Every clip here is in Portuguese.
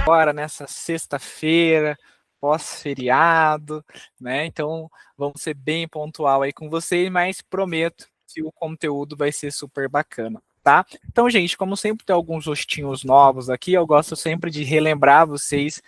agora nessa sexta-feira, pós-feriado, né? Então, vamos ser bem pontual aí com vocês, mas prometo que o conteúdo vai ser super bacana, tá? Então, gente, como sempre tem alguns rostinhos novos aqui, eu gosto sempre de relembrar vocês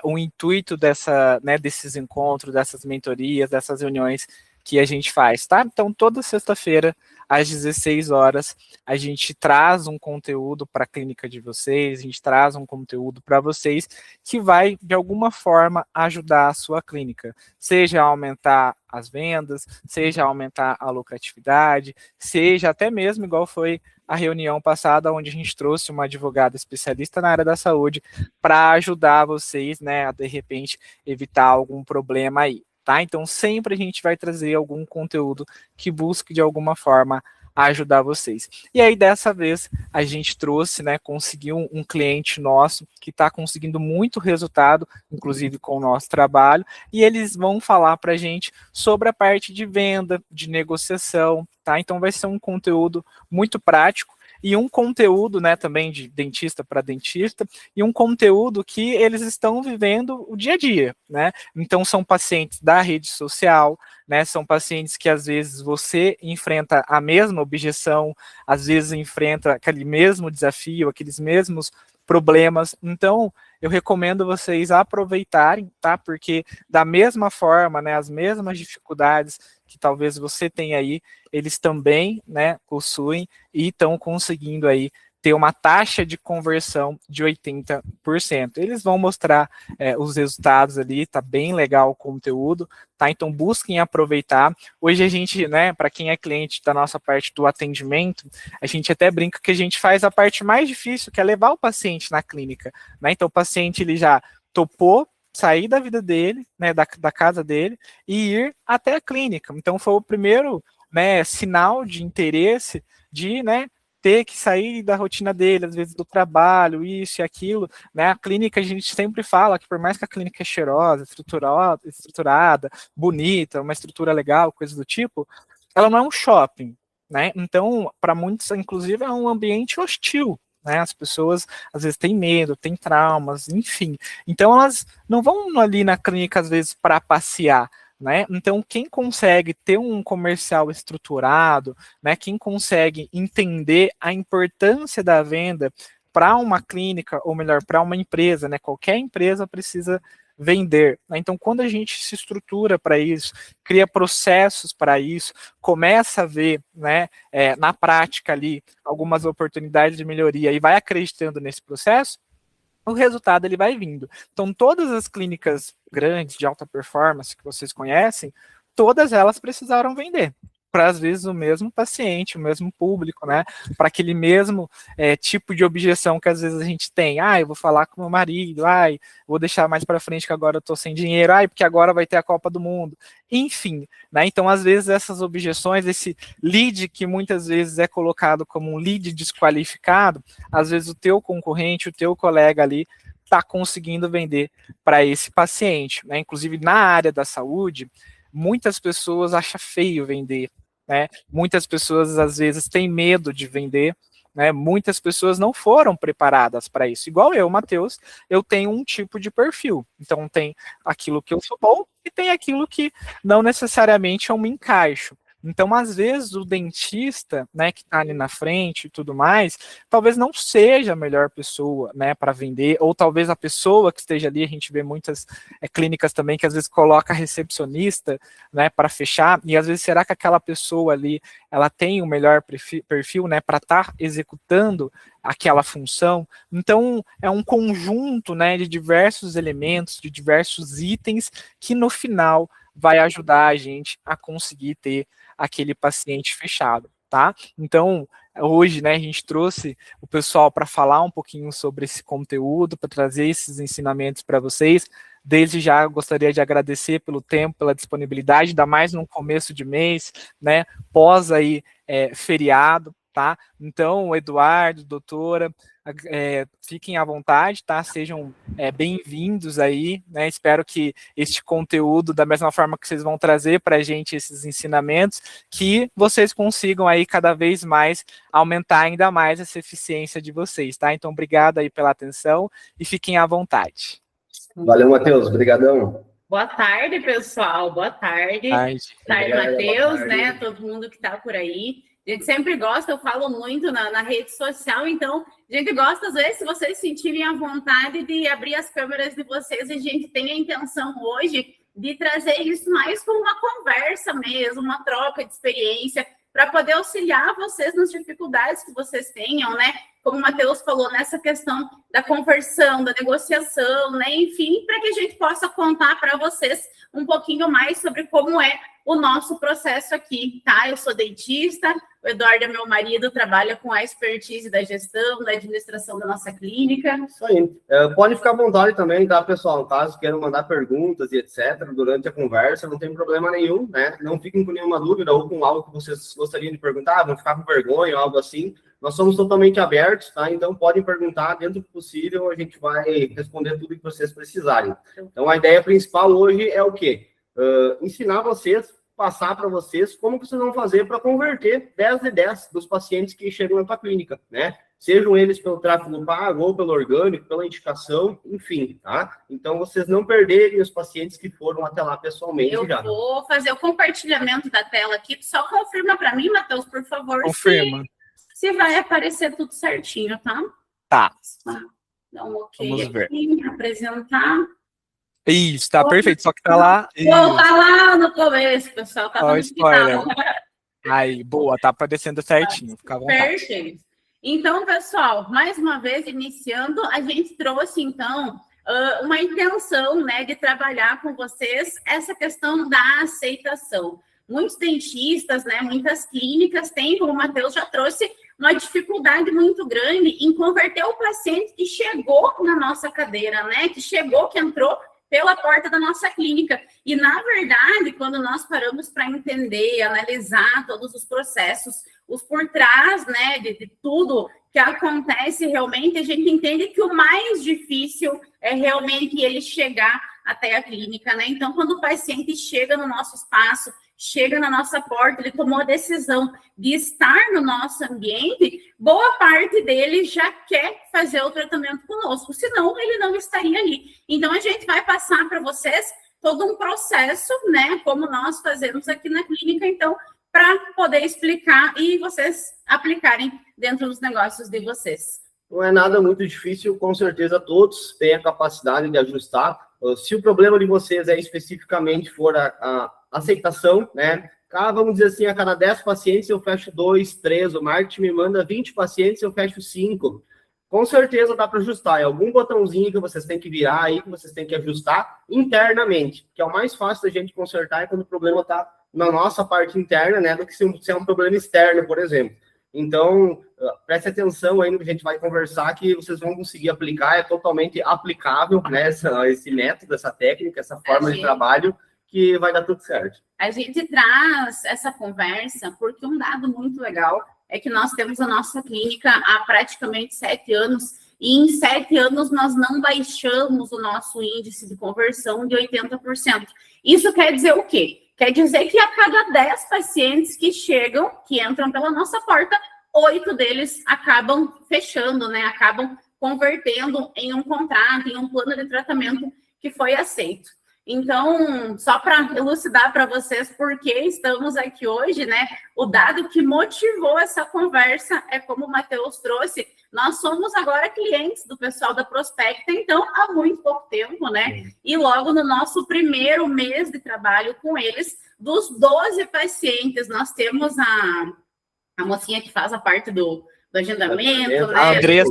o intuito desses encontros, dessas mentorias, dessas reuniões que a gente faz, tá? Então, toda sexta-feira, às 16 horas, a gente traz um conteúdo para a clínica de vocês, a gente traz um conteúdo para vocês que vai, de alguma forma, ajudar a sua clínica, seja aumentar as vendas, seja aumentar a lucratividade, seja até mesmo, igual foi a reunião passada, onde a gente trouxe uma advogada especialista na área da saúde para ajudar vocês, né, a, de repente, evitar algum problema aí. Tá? Então, sempre a gente vai trazer algum conteúdo que busque, de alguma forma, ajudar vocês. E aí, dessa vez, a gente trouxe, né, conseguiu um cliente nosso que está conseguindo muito resultado, inclusive com o nosso trabalho, e eles vão falar para a gente sobre a parte de venda, de negociação, tá? Então, vai ser um conteúdo muito prático, e um conteúdo, né, também de dentista para dentista, e um conteúdo que eles estão vivendo o dia a dia, né? Então, são pacientes da rede social, né? São pacientes que, às vezes, você enfrenta a mesma objeção, às vezes enfrenta aquele mesmo desafio, aqueles mesmos problemas. Então, eu recomendo vocês aproveitarem, tá? Porque da mesma forma, né, as mesmas dificuldades que talvez você tenha aí, eles também, né, possuem e estão conseguindo aí ter uma taxa de conversão de 80%. Eles vão mostrar os resultados ali, tá bem legal o conteúdo, tá? Então busquem aproveitar. Hoje a gente, né, para quem é cliente da nossa parte do atendimento, a gente até brinca que a gente faz a parte mais difícil, que é levar o paciente na clínica, né? Então o paciente ele já topou sair da vida dele, né, da casa dele e ir até a clínica. Então foi o primeiro, né, sinal de interesse de, né, ter que sair da rotina dele, às vezes do trabalho, isso e aquilo, né? A clínica, a gente sempre fala que por mais que a clínica é cheirosa, estruturada, bonita, uma estrutura legal, coisa do tipo, ela não é um shopping, né? Então, para muitos, inclusive, é um ambiente hostil, né? As pessoas às vezes têm medo, têm traumas, enfim. Então, elas não vão ali na clínica, às vezes, para passear, né? Então, quem consegue ter um comercial estruturado, né, quem consegue entender a importância da venda para uma clínica, ou melhor, para uma empresa, né? Qualquer empresa precisa vender, né? Então, quando a gente se estrutura para isso, cria processos para isso, começa a ver, né, na prática ali algumas oportunidades de melhoria e vai acreditando nesse processo, o resultado ele vai vindo. Então, todas as clínicas grandes de alta performance que vocês conhecem, todas elas precisaram vender para, às vezes, o mesmo paciente, o mesmo público, né? Para aquele mesmo tipo de objeção que, às vezes, a gente tem. Ah, eu vou falar com meu marido, ai, vou deixar mais para frente que agora eu estou sem dinheiro, ai, porque agora vai ter a Copa do Mundo. Enfim, né? Então, às vezes, essas objeções, esse lead que muitas vezes é colocado como um lead desqualificado, às vezes o teu concorrente, o teu colega ali, está conseguindo vender para esse paciente, né? Inclusive, na área da saúde, muitas pessoas acham feio vender, né? Muitas pessoas, às vezes, têm medo de vender, né? Muitas pessoas não foram preparadas para isso. Igual eu, Matheus, eu tenho um tipo de perfil. Então, tem aquilo que eu sou bom e tem aquilo que não necessariamente eu me encaixo. Então, às vezes, o dentista, né, que está ali na frente e tudo mais, talvez não seja a melhor pessoa, né, para vender, ou talvez a pessoa que esteja ali, a gente vê muitas clínicas também que às vezes coloca recepcionista, né, para fechar, e às vezes será que aquela pessoa ali, ela tem o melhor perfil, né, para estar executando aquela função? Então, é um conjunto, né, de diversos elementos, de diversos itens, que no final vai ajudar a gente a conseguir ter aquele paciente fechado, tá? Então, hoje, né, a gente trouxe o pessoal para falar um pouquinho sobre esse conteúdo, para trazer esses ensinamentos para vocês. Desde já, gostaria de agradecer pelo tempo, pela disponibilidade, ainda mais no começo de mês, né, pós aí feriado, tá? Então, Eduardo, doutora, fiquem à vontade, tá? Sejam bem-vindos aí, né? Espero que este conteúdo, da mesma forma que vocês vão trazer para a gente esses ensinamentos, que vocês consigam aí cada vez mais aumentar ainda mais essa eficiência de vocês, tá? Então, obrigado aí pela atenção e fiquem à vontade. Valeu, Matheus. Obrigadão. Boa tarde, pessoal. Boa tarde. Tarde, Matheus, né? Todo mundo que está por aí. A gente sempre gosta, eu falo muito na rede social, então a gente gosta, às vezes, se vocês sentirem a vontade de abrir as câmeras de vocês, a gente tem a intenção hoje de trazer isso mais como uma conversa mesmo, uma troca de experiência, para poder auxiliar vocês nas dificuldades que vocês tenham, né? Como o Matheus falou, nessa questão da conversão, da negociação, né? Enfim, para que a gente possa contar para vocês um pouquinho mais sobre como é o nosso processo aqui, tá? Eu sou dentista, o Eduardo é meu marido, trabalha com a expertise da gestão, da administração da nossa clínica. Isso aí. Pode ficar à vontade também, tá, pessoal? Caso queiram mandar perguntas e etc. durante a conversa, não tem problema nenhum, né? Não fiquem com nenhuma dúvida ou com algo que vocês gostariam de perguntar, vão ficar com vergonha ou algo assim. Nós somos totalmente abertos, tá? Então, podem perguntar dentro do possível, a gente vai responder tudo que vocês precisarem. Então, a ideia principal hoje é o quê? Ensinar vocês, passar para vocês como que vocês vão fazer para converter 10 de 10 dos pacientes que chegam na tua clínica, né? Sejam eles pelo tráfego pago ou pelo orgânico, pela indicação, enfim, tá? Então, vocês não perderem os pacientes que foram até lá pessoalmente. Eu vou fazer o compartilhamento da tela aqui, só confirma para mim, Matheus, por favor. Confirma. Se vai aparecer tudo certinho, tá? Tá. Dá um ok Vamos ver. aqui, apresentar. Isso, tá perfeito, só que tá lá. Tá lá no começo, pessoal. Tá no spoiler. Aí, boa, tá aparecendo certinho, fica à vontade. Perfeito. Então, pessoal, mais uma vez, iniciando, a gente trouxe, então, uma intenção, né, de trabalhar com vocês essa questão da aceitação. Muitos dentistas, né, muitas clínicas têm, como o Matheus já trouxe, uma dificuldade muito grande em converter o paciente que chegou na nossa cadeira, né, que entrou pela porta da nossa clínica. E, na verdade, quando nós paramos para entender, analisar todos os processos, os por trás, né, de tudo que acontece realmente, a gente entende que o mais difícil é realmente ele chegar até a clínica, né? Então, quando o paciente chega no nosso espaço, chega na nossa porta, ele tomou a decisão de estar no nosso ambiente, boa parte dele já quer fazer o tratamento conosco, senão ele não estaria ali. Então, a gente vai passar para vocês todo um processo, né, como nós fazemos aqui na clínica, então, para poder explicar e vocês aplicarem dentro dos negócios de vocês. Não é nada muito difícil, com certeza todos têm a capacidade de ajustar. Se o problema de vocês especificamente for a aceitação, né? Vamos dizer assim, a cada 10 pacientes eu fecho 2, 3, o marketing me manda 20 pacientes, eu fecho 5. Com certeza dá para ajustar. É algum botãozinho que vocês têm que virar aí, que vocês têm que ajustar internamente, que é o mais fácil da gente consertar é quando o problema está na nossa parte interna, né? Do que se é um problema externo, por exemplo. Então, preste atenção aí no que a gente vai conversar, que vocês vão conseguir aplicar, é totalmente aplicável, né? Esse método, essa técnica, essa forma de trabalho, que vai dar tudo certo. A gente traz essa conversa porque um dado muito legal é que nós temos a nossa clínica há praticamente 7 anos e em 7 anos nós não baixamos o nosso índice de conversão de 80%. Isso quer dizer o quê? Quer dizer que a cada 10 pacientes que chegam, que entram pela nossa porta, 8 deles acabam fechando, né? Acabam convertendo em um contrato, em um plano de tratamento que foi aceito. Então, só para elucidar para vocês por que estamos aqui hoje, né? O dado que motivou essa conversa é como o Matheus trouxe, nós somos agora clientes do pessoal da Prospecta, então, há muito pouco tempo, né? E logo no nosso primeiro mês de trabalho com eles, dos 12 pacientes, nós temos a mocinha que faz a parte do agendamento, né?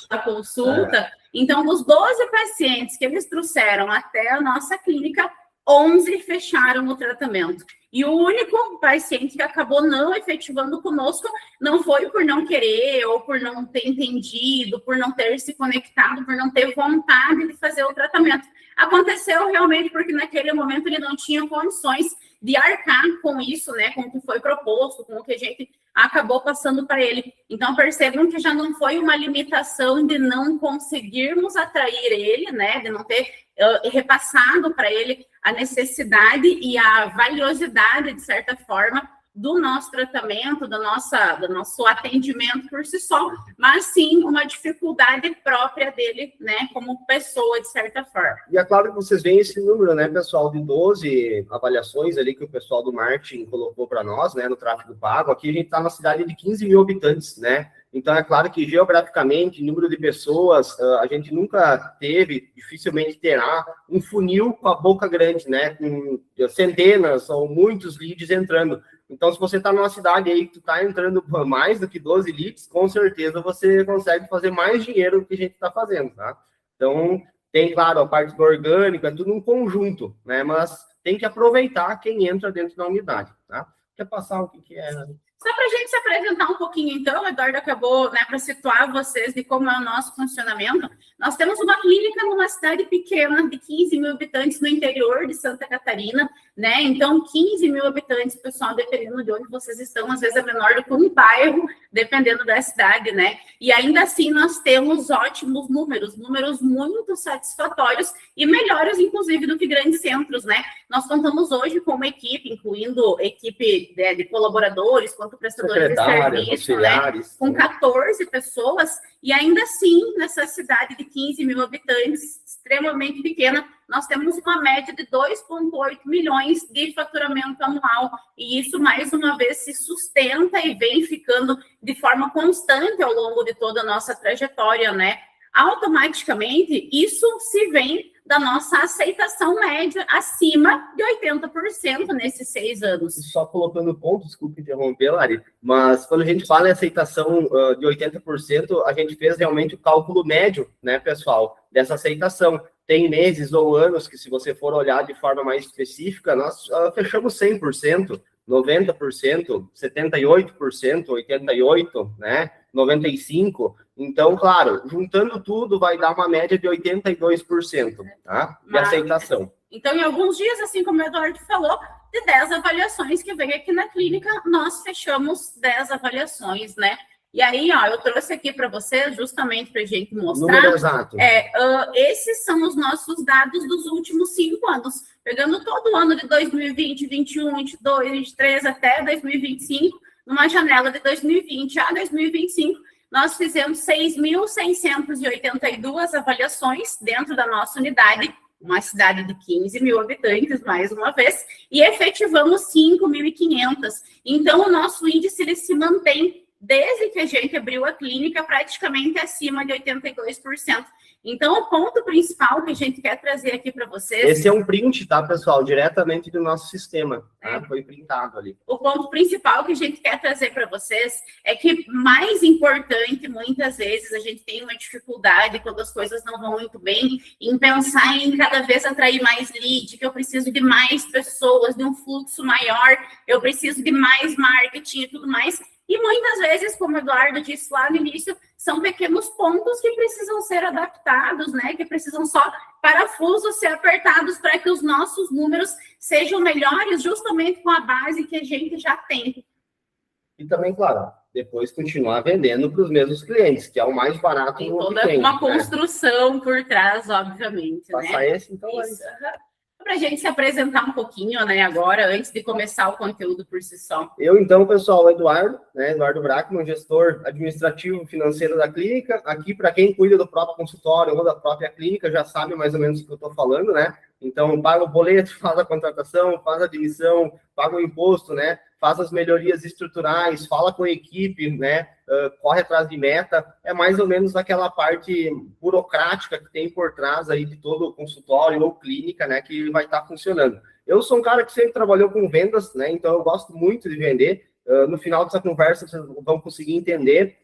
A consulta. Então, dos 12 pacientes que eles trouxeram até a nossa clínica, 11 fecharam o tratamento. E o único paciente que acabou não efetivando conosco não foi por não querer, ou por não ter entendido, por não ter se conectado, por não ter vontade de fazer o tratamento. Aconteceu realmente porque naquele momento ele não tinha condições de arcar com isso, né, com o que foi proposto, com o que a gente acabou passando para ele. Então, percebam que já não foi uma limitação de não conseguirmos atrair ele, né, de não ter repassado para ele a necessidade e a valiosidade, de certa forma, do nosso tratamento, do nosso atendimento por si só, mas sim uma dificuldade própria dele, né, como pessoa, de certa forma. E é claro que vocês veem esse número, né, pessoal, de 12 avaliações ali que o pessoal do marketing colocou para nós, né, no tráfego pago. Aqui a gente está na cidade de 15 mil habitantes, né? Então, é claro que geograficamente, número de pessoas, a gente nunca teve, dificilmente terá, um funil com a boca grande, né? Com centenas ou muitos leads entrando. Então, se você está numa cidade aí que tu está entrando mais do que 12 leads, com certeza você consegue fazer mais dinheiro do que a gente está fazendo, tá? Então, tem, claro, a parte do orgânico, é tudo um conjunto, né? Mas tem que aproveitar quem entra dentro da unidade, tá? Quer passar o que é, né? Só para a gente se apresentar um pouquinho, então, o Eduardo acabou, né, para situar vocês de como é o nosso funcionamento. Nós temos uma clínica numa cidade pequena, de 15 mil habitantes, no interior de Santa Catarina, né? Então, 15 mil habitantes, pessoal, dependendo de onde vocês estão, às vezes é menor do que um bairro, dependendo da cidade, né? E ainda assim, nós temos ótimos números muito satisfatórios e melhores, inclusive, do que grandes centros, né? Nós contamos hoje com uma equipe, incluindo equipe de colaboradores, quanto prestadores de serviço, né? Com 14 pessoas, e ainda assim, nessa cidade de 15 mil habitantes, extremamente pequena, nós temos uma média de 2,8 milhões de faturamento anual, e isso, mais uma vez, se sustenta e vem ficando de forma constante ao longo de toda a nossa trajetória, né? Automaticamente, isso se vem da nossa aceitação média acima de 80% nesses 6 anos. Só colocando ponto, desculpe interromper, Lari, mas quando a gente fala em aceitação de 80%, a gente fez realmente o cálculo médio, né, pessoal, dessa aceitação. Tem meses ou anos que, se você for olhar de forma mais específica, nós fechamos 100%, 90%, 78%, 88%, né, 95%. Então, claro, juntando tudo, vai dar uma média de 82%, tá? De aceitação. Então, em alguns dias, assim como o Eduardo falou, de 10 avaliações que veio aqui na clínica, nós fechamos 10 avaliações, né? E aí, ó, eu trouxe aqui para vocês, justamente para a gente mostrar. Número exato. Esses são os nossos dados dos últimos 5 anos. Pegando todo o ano de 2020, 21, 22, 23 até 2025, numa janela de 2020 a 2025, nós fizemos 6.682 avaliações dentro da nossa unidade, uma cidade de 15 mil habitantes, mais uma vez, e efetivamos 5.500. Então, o nosso índice ele se mantém, desde que a gente abriu a clínica, praticamente acima de 82%. Então, o ponto principal que a gente quer trazer aqui para vocês... Esse é um print, tá, pessoal? Diretamente do nosso sistema. Tá? Foi printado ali. O ponto principal que a gente quer trazer para vocês é que, mais importante, muitas vezes, a gente tem uma dificuldade, quando as coisas não vão muito bem, em pensar em cada vez atrair mais lead, que eu preciso de mais pessoas, de um fluxo maior, eu preciso de mais marketing e tudo mais. E muitas vezes, como o Eduardo disse lá no início, são pequenos pontos que precisam ser adaptados, né? Que precisam só parafusos ser apertados para que os nossos números sejam melhores, justamente com a base que a gente já tem. E também, claro, depois continuar vendendo para os mesmos clientes, que é o mais barato. Tem toda uma construção por trás, obviamente. Passa né? esse, então. Isso. Para a gente se apresentar um pouquinho, né, agora, antes de começar o conteúdo por si só. Eu, então, pessoal, Eduardo, né, Eduardo Brackman, gestor administrativo financeiro da clínica. Aqui, para quem cuida do próprio consultório ou da própria clínica, já sabe mais ou menos o que eu estou falando, né? Então, paga o boleto, faz a contratação, faz a admissão, paga o imposto, né? Faz as melhorias estruturais, fala com a equipe, né? Corre atrás de meta. É mais ou menos aquela parte burocrática que tem por trás aí de todo o consultório ou clínica, né? Que vai estar funcionando. Eu sou um cara que sempre trabalhou com vendas, né? Então, eu gosto muito de vender. No final dessa conversa, vocês vão conseguir entender,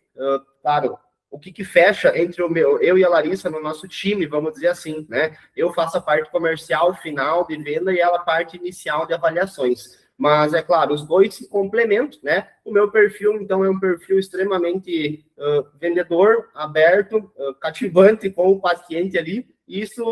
claro, o que fecha entre eu e a Larissa no nosso time, vamos dizer assim, né? Eu faço a parte comercial final de venda e ela a parte inicial de avaliações. Mas, é claro, os dois se complementam, né? O meu perfil, então, é um perfil extremamente vendedor, aberto, cativante com o paciente ali. e isso,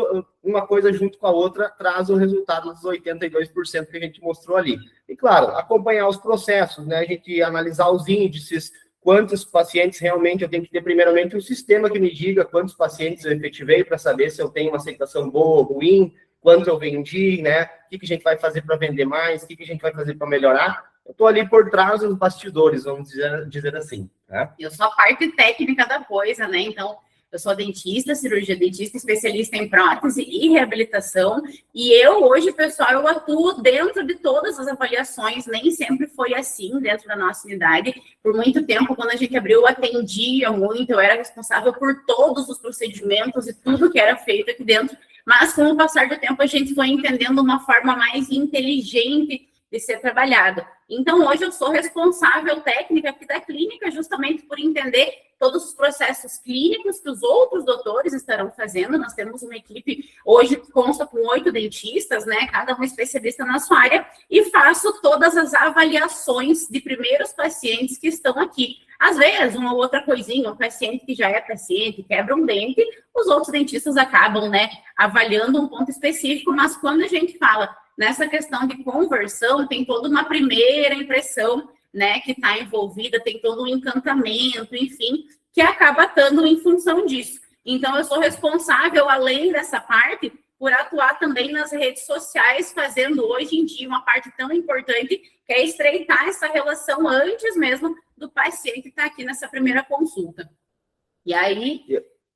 uma coisa junto com a outra, traz o resultado dos 82% que a gente mostrou ali. E, claro, acompanhar os processos, né? A gente analisar os índices, quantos pacientes realmente eu tenho que ter, primeiramente, um sistema que me diga quantos pacientes eu efetivei para saber se eu tenho uma aceitação boa ou ruim, quanto eu vendi, né? O que a gente vai fazer para vender mais, o que a gente vai fazer para melhorar. Eu estou ali por trás dos bastidores, vamos dizer assim. Né? Eu sou a parte técnica da coisa, né? Então, eu sou dentista, cirurgia dentista, especialista em prótese e reabilitação. E eu, hoje, pessoal, eu atuo dentro de todas as avaliações. Nem sempre foi assim dentro da nossa unidade. Por muito tempo, quando a gente abriu, eu atendia muito. Eu era responsável por todos os procedimentos e tudo que era feito aqui dentro. Mas, com o passar do tempo, a gente foi entendendo uma forma mais inteligente de ser trabalhado. Então, hoje eu sou responsável técnica aqui da clínica, justamente por entender todos os processos clínicos que os outros doutores estarão fazendo. Nós temos uma equipe, hoje consta com 8 dentistas, né, cada um especialista na sua área, e faço todas as avaliações de primeiros pacientes que estão aqui. Às vezes, uma ou outra coisinha, um paciente que já é paciente, quebra um dente, os outros dentistas acabam, né, avaliando um ponto específico, mas quando a gente fala nessa questão de conversão, tem toda uma primeira impressão, né, que está envolvida, tem todo um encantamento, enfim, que acaba estando em função disso. Então, eu sou responsável, além dessa parte, por atuar também nas redes sociais, fazendo hoje em dia uma parte tão importante, que é estreitar essa relação antes mesmo do paciente estar aqui nessa primeira consulta. E aí,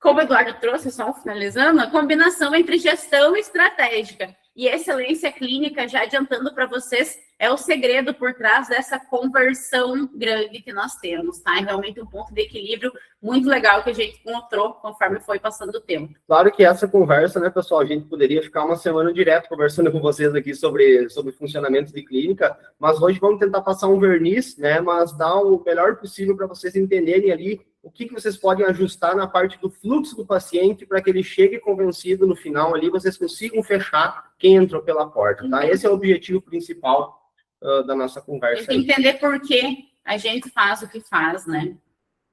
como o Eduardo trouxe, só finalizando, a combinação entre gestão estratégica e excelência clínica, já adiantando para vocês, é o segredo por trás dessa conversão grande que nós temos, tá? É realmente um ponto de equilíbrio muito legal que a gente encontrou conforme foi passando o tempo. Claro que essa conversa, né, pessoal, a gente poderia ficar uma semana direto conversando com vocês aqui sobre funcionamento de clínica, mas hoje vamos tentar passar um verniz, né, mas dar o melhor possível para vocês entenderem ali o que vocês podem ajustar na parte do fluxo do paciente para que ele chegue convencido no final ali, vocês consigam fechar quem entrou pela porta, tá? Esse é o objetivo principal da nossa conversa. Tem que entender por que a gente faz o que faz, né?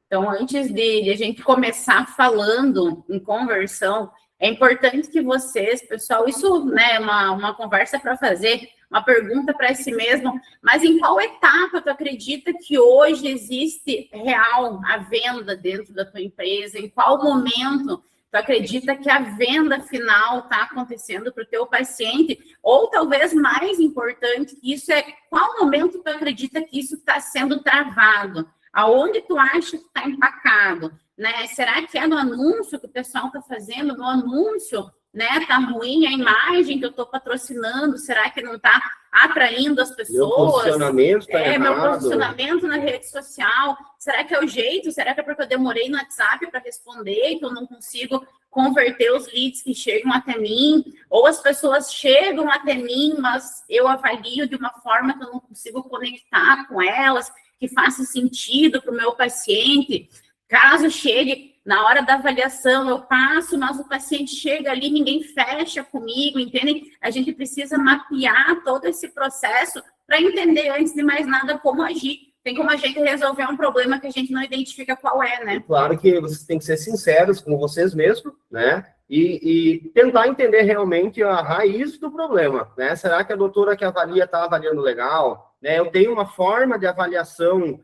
Então, antes de a gente começar falando em conversão, é importante que vocês, pessoal, isso, né, é uma conversa para fazer, uma pergunta para si mesmo, mas em qual etapa tu acredita que hoje existe real a venda dentro da tua empresa? Em qual momento tu acredita que a venda final está acontecendo para o teu paciente? Ou talvez mais importante que isso é qual momento tu acredita que isso está sendo travado? Aonde tu acha que está empacado? Né? Será que é no anúncio que o pessoal está fazendo? No anúncio, né? Tá ruim a imagem que eu estou patrocinando? Será que não está atraindo as pessoas? Meu posicionamento está errado. Meu posicionamento na rede social. Será que é o jeito? Será que é porque eu demorei no WhatsApp para responder e que eu não consigo converter os leads que chegam até mim? Ou as pessoas chegam até mim, mas eu avalio de uma forma que eu não consigo conectar com elas, que faça sentido para o meu paciente? Caso chegue na hora da avaliação, eu passo, mas o paciente chega ali, ninguém fecha comigo, entendem? A gente precisa mapear todo esse processo para entender, antes de mais nada, como agir. Tem como a gente resolver um problema que a gente não identifica qual é, né? Claro que vocês têm que ser sinceros com vocês mesmos, né? E tentar entender realmente a raiz do problema, né? Será que a doutora que avalia está avaliando legal? Né? Eu tenho uma forma de avaliação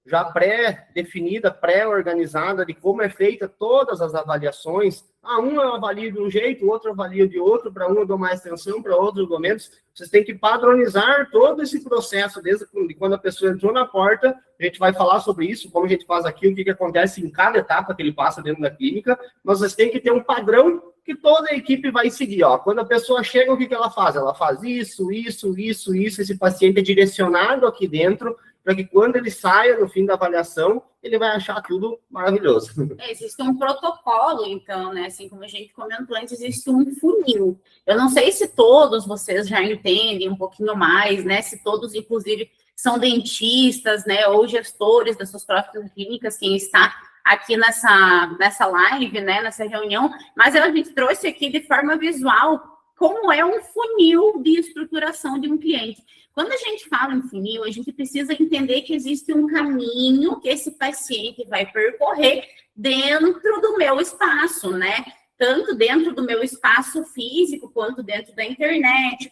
já pré-definida, pré-organizada de como é feita todas as avaliações. Um eu avalio de um jeito, o outro eu avalio de outro, para um eu dou mais atenção, para outro eu dou menos. Vocês têm que padronizar todo esse processo, desde quando a pessoa entrou na porta. A gente vai falar sobre isso, como a gente faz aqui, o que acontece em cada etapa que ele passa dentro da clínica, mas vocês têm que ter um padrão que toda a equipe vai seguir. Quando a pessoa chega, o que ela faz? Ela faz isso, esse paciente é direcionado aqui dentro, para que quando ele saia no fim da avaliação, ele vai achar tudo maravilhoso. Existe um protocolo, então, né? Assim como a gente comentou antes, existe um funil. Eu não sei se todos vocês já entendem um pouquinho mais, né? Se todos, inclusive, são dentistas, né? Ou gestores das suas próprias clínicas, quem está aqui nessa live, né? Nessa reunião, mas a gente trouxe aqui de forma visual como é um funil de estruturação de um cliente. Quando a gente fala em funil, a gente precisa entender que existe um caminho que esse paciente vai percorrer dentro do meu espaço, né? tanto dentro do meu espaço físico, quanto dentro da internet,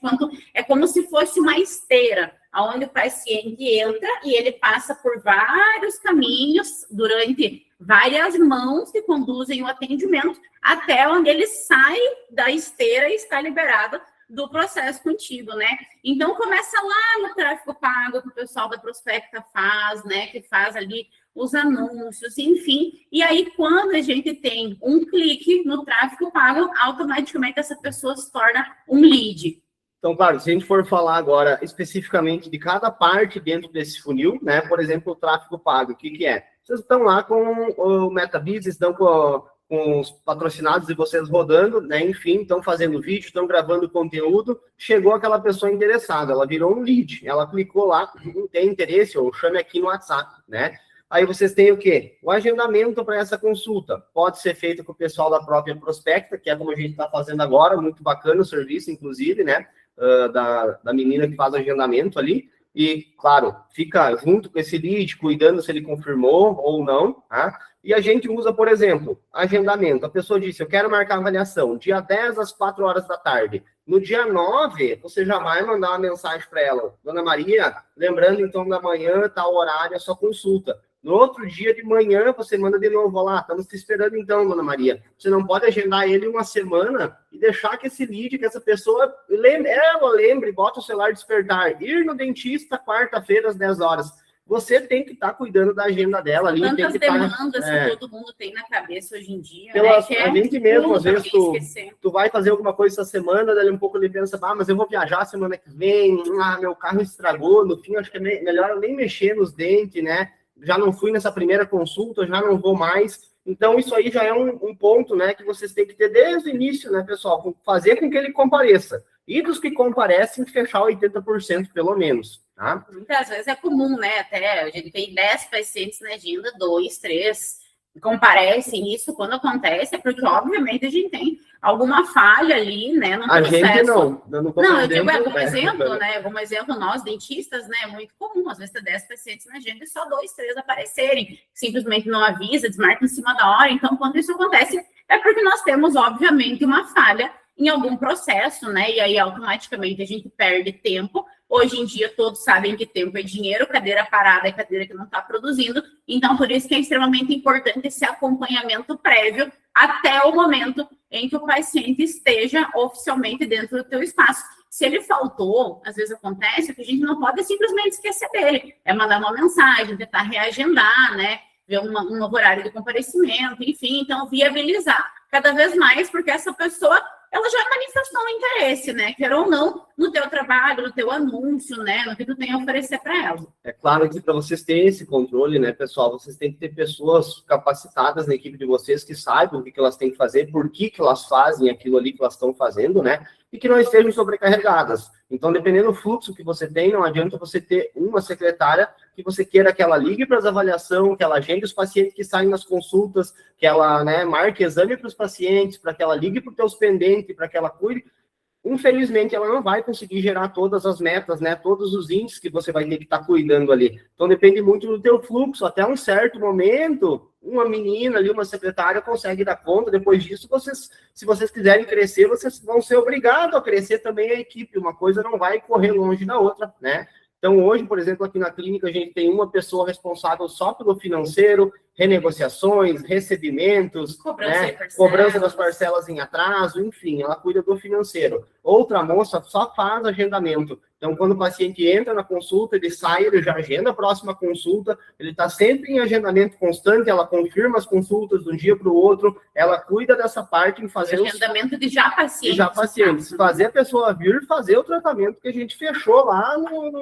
é como se fosse uma esteira, onde o paciente entra e ele passa por vários caminhos, durante várias mãos que conduzem o atendimento, até onde ele sai da esteira e está liberado do processo contigo, né? Então, começa lá no tráfego pago, que o pessoal da Prospecta faz, né? Que faz ali os anúncios, enfim. E aí, quando a gente tem um clique no tráfego pago, automaticamente essa pessoa se torna um lead. Então, claro, se a gente for falar agora especificamente de cada parte dentro desse funil, né? Por exemplo, o tráfego pago, o que que é? Vocês estão lá com o MetaBusiness, estão com os patrocinados de vocês rodando, né? Enfim, estão fazendo vídeo, estão gravando conteúdo, chegou aquela pessoa interessada, ela virou um lead, ela clicou lá, tem interesse, ou chame aqui no WhatsApp, né? Aí vocês têm o quê? O agendamento para essa consulta. Pode ser feito com o pessoal da própria Prospecta, que é como a gente está fazendo agora, muito bacana o serviço, inclusive, né? Da menina que faz o agendamento ali. E, claro, fica junto com esse lead, cuidando se ele confirmou ou não, tá? E a gente usa, por exemplo, agendamento. A pessoa disse, eu quero marcar avaliação dia 10 às 4 horas da tarde. No dia 9, você já vai mandar uma mensagem para ela. Dona Maria, lembrando, então, da manhã, tal horário, é sua consulta. No outro dia de manhã, você manda de novo, lá, estamos te esperando então, Dona Maria. Você não pode agendar ele uma semana e deixar que esse lead, que essa pessoa lembre, bota o celular despertar, ir no dentista quarta-feira às 10 horas. Você tem que estar cuidando da agenda dela ali. Tantas tem que demandas que todo mundo tem na cabeça hoje em dia. Pela, né? A gente mesmo, às vezes, tu vai fazer alguma coisa essa semana, daí um pouco ele pensa, mas eu vou viajar semana que vem, meu carro estragou, no fim, acho que é melhor eu nem mexer nos dentes, né? Já não fui nessa primeira consulta, já não vou mais. Então, isso aí já é um ponto, né, que vocês têm que ter desde o início, né, pessoal? Fazer com que ele compareça. E dos que comparecem, fechar 80% pelo menos, tá? Muitas vezes é comum, né? Até a gente tem 10 pacientes na agenda, 2, 3 comparecem. Isso, quando acontece, é porque, obviamente, a gente tem alguma falha ali, né, no processo. A gente não. Não, eu digo, como exemplo, né? Como exemplo, nós, dentistas, né, é muito comum, às vezes, ter 10 pacientes na agenda e só 2, 3 aparecerem. Simplesmente não avisa, desmarca em cima da hora. Então, quando isso acontece, é porque nós temos, obviamente, uma falha em algum processo, né? E aí, automaticamente, a gente perde tempo. Hoje em dia, todos sabem que tempo é dinheiro, cadeira parada é cadeira que não está produzindo. Então, por isso que é extremamente importante esse acompanhamento prévio até o momento em que o paciente esteja oficialmente dentro do teu espaço. Se ele faltou, às vezes acontece, que a gente não pode simplesmente esquecer dele. É mandar uma mensagem, tentar reagendar, né? Ver um novo horário de comparecimento, enfim. Então, viabilizar cada vez mais, porque essa pessoa, ela já manifestou um interesse, né? Quer ou não, no teu trabalho, no teu anúncio, né? No que tu tem a oferecer para ela. É claro que para vocês terem esse controle, né, pessoal, vocês têm que ter pessoas capacitadas na equipe de vocês que saibam o que elas têm que fazer, por que elas fazem aquilo ali que elas estão fazendo, né? E que não estejam sobrecarregadas. Então, dependendo do fluxo que você tem, não adianta você ter uma secretária que você queira que ela ligue para as avaliações, que ela agende os pacientes que saem nas consultas, que ela, né, marque exame para os pacientes, para que ela ligue para os teus pendentes, para que ela cuide. Infelizmente, ela não vai conseguir gerar todas as metas, né? Todos os índices que você vai ter que estar cuidando ali. Então, depende muito do teu fluxo. Até um certo momento, uma menina ali, uma secretária, consegue dar conta. Depois disso, se vocês quiserem crescer, vocês vão ser obrigados a crescer também a equipe. Uma coisa não vai correr longe da outra, né? Então, hoje, por exemplo, aqui na clínica, a gente tem uma pessoa responsável só pelo financeiro, renegociações, recebimentos, cobrança das parcelas em atraso, enfim, ela cuida do financeiro. Outra moça só faz agendamento. Então, quando o paciente entra na consulta, ele sai, ele já agenda a próxima consulta, ele está sempre em agendamento constante, ela confirma as consultas de um dia para o outro, ela cuida dessa parte em fazer agendamento de já pacientes. Já pacientes. Fazer a pessoa vir fazer o tratamento que a gente fechou lá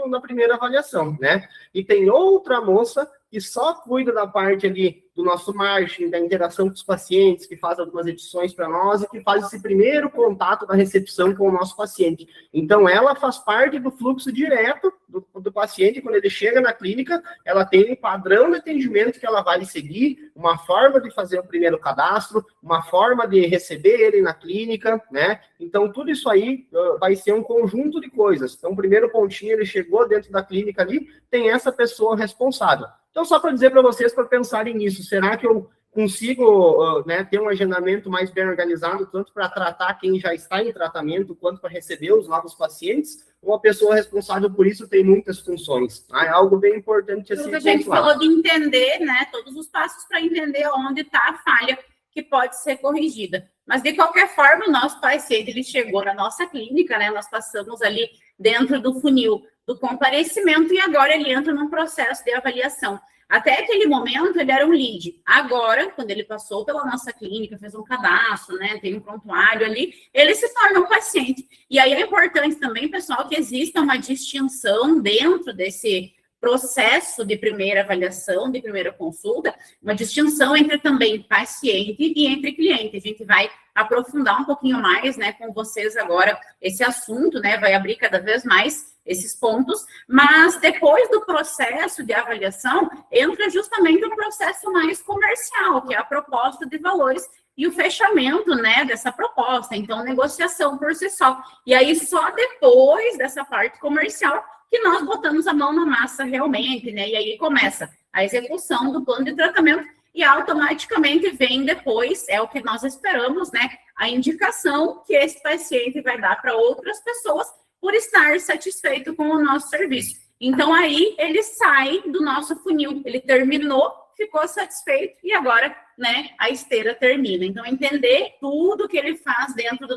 na primeira avaliação, né? E tem outra moça que só cuida da parte ali do nosso marketing, da interação com os pacientes, que faz algumas edições para nós e que faz esse primeiro contato da recepção com o nosso paciente. Então, ela faz parte do fluxo direto do paciente. Quando ele chega na clínica, ela tem um padrão de atendimento que ela vai seguir, uma forma de fazer o primeiro cadastro, uma forma de receber ele na clínica, né? Então, tudo isso aí vai ser um conjunto de coisas. Então, o primeiro pontinho, ele chegou dentro da clínica ali, tem essa pessoa responsável. Então, só para dizer para vocês, para pensarem nisso, será que eu consigo ter um agendamento mais bem organizado, tanto para tratar quem já está em tratamento, quanto para receber os novos pacientes. Uma pessoa responsável por isso tem muitas funções. Tá? É algo bem importante assim. A gente falou de entender, né, todos os passos para entender onde está a falha que pode ser corrigida. Mas, de qualquer forma, o nosso paciente, ele chegou na nossa clínica, né, nós passamos ali dentro do funil do comparecimento e agora ele entra num processo de avaliação. Até aquele momento, ele era um lead. Agora, quando ele passou pela nossa clínica, fez um cadastro, né, tem um prontuário ali, ele se torna um paciente. E aí é importante também, pessoal, que exista uma distinção dentro desse processo de primeira avaliação, de primeira consulta, uma distinção entre também paciente e entre cliente. A gente vai aprofundar um pouquinho mais, né, com vocês agora esse assunto, né, vai abrir cada vez mais esses pontos, mas depois do processo de avaliação, entra justamente um processo mais comercial, que é a proposta de valores e o fechamento, né, dessa proposta, então negociação por si só. E aí só depois dessa parte comercial que nós botamos a mão na massa realmente, né, e aí começa a execução do plano de tratamento e automaticamente vem depois, é o que nós esperamos, né, a indicação que esse paciente vai dar para outras pessoas por estar satisfeito com o nosso serviço. Então, aí, ele sai do nosso funil, ele terminou, ficou satisfeito, e agora, né, a esteira termina. Então, entender tudo que ele faz dentro da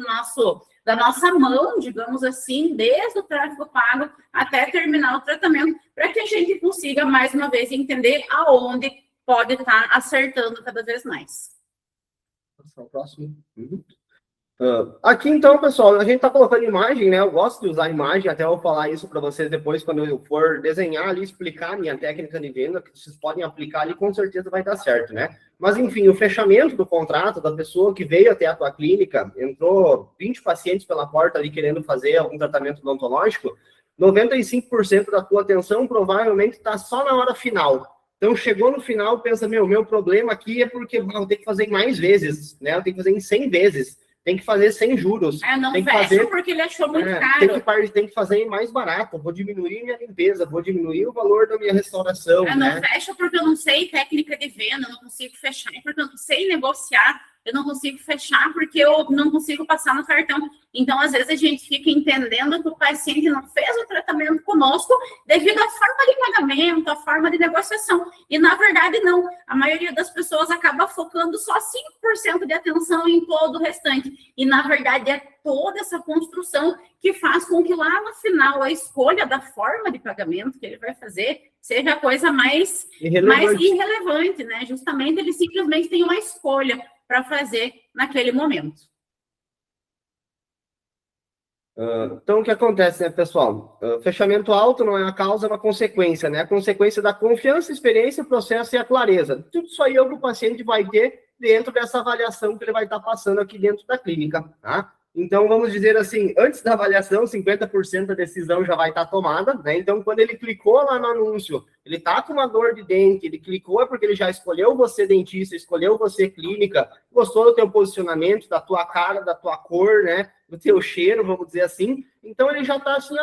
nossa mão, digamos assim, desde o tráfego pago até terminar o tratamento, para que a gente consiga, mais uma vez, entender aonde pode estar acertando cada vez mais. Próximo. Aqui, então, pessoal, a gente está colocando imagem, né? Eu gosto de usar imagem, até vou falar isso para vocês depois, quando eu for desenhar ali, explicar a minha técnica de venda, que vocês podem aplicar ali, com certeza vai dar certo, né? Mas, enfim, o fechamento do contrato da pessoa que veio até a tua clínica, entrou 20 pacientes pela porta ali querendo fazer algum tratamento odontológico, 95% da tua atenção provavelmente está só na hora final. Então, chegou no final, pensa, meu problema aqui é porque eu tenho que fazer em mais vezes, né? Eu tenho que fazer em 100 vezes. Tem que fazer sem juros. Não tem que fecha fazer, porque ele achou muito caro. Tem que fazer mais barato. Vou diminuir minha limpeza, vou diminuir o valor da minha restauração. Não fecha porque eu não sei técnica de venda, eu não consigo fechar, porque eu não sei negociar, eu não consigo fechar porque eu não consigo passar no cartão. Então, às vezes, a gente fica entendendo que o paciente não fez o tratamento conosco devido à forma de pagamento, à forma de negociação. E, na verdade, não. A maioria das pessoas acaba focando só 5% de atenção em todo o restante. E, na verdade, é toda essa construção que faz com que lá no final a escolha da forma de pagamento que ele vai fazer seja a coisa mais irrelevante, né? Justamente, ele simplesmente tem uma escolha para fazer naquele momento. Então, o que acontece, né, pessoal? Fechamento alto não é a causa, é uma consequência, né? A consequência da confiança, experiência, processo e a clareza. Tudo isso aí é o que o paciente vai ter dentro dessa avaliação que ele vai estar passando aqui dentro da clínica, tá? Então, vamos dizer assim, antes da avaliação, 50% da decisão já vai estar tomada, né? Então, quando ele clicou lá no anúncio, ele está com uma dor de dente, ele clicou é porque ele já escolheu você dentista, escolheu você clínica, gostou do teu posicionamento, da tua cara, da tua cor, né? Do teu cheiro, vamos dizer assim. Então, ele já está assim,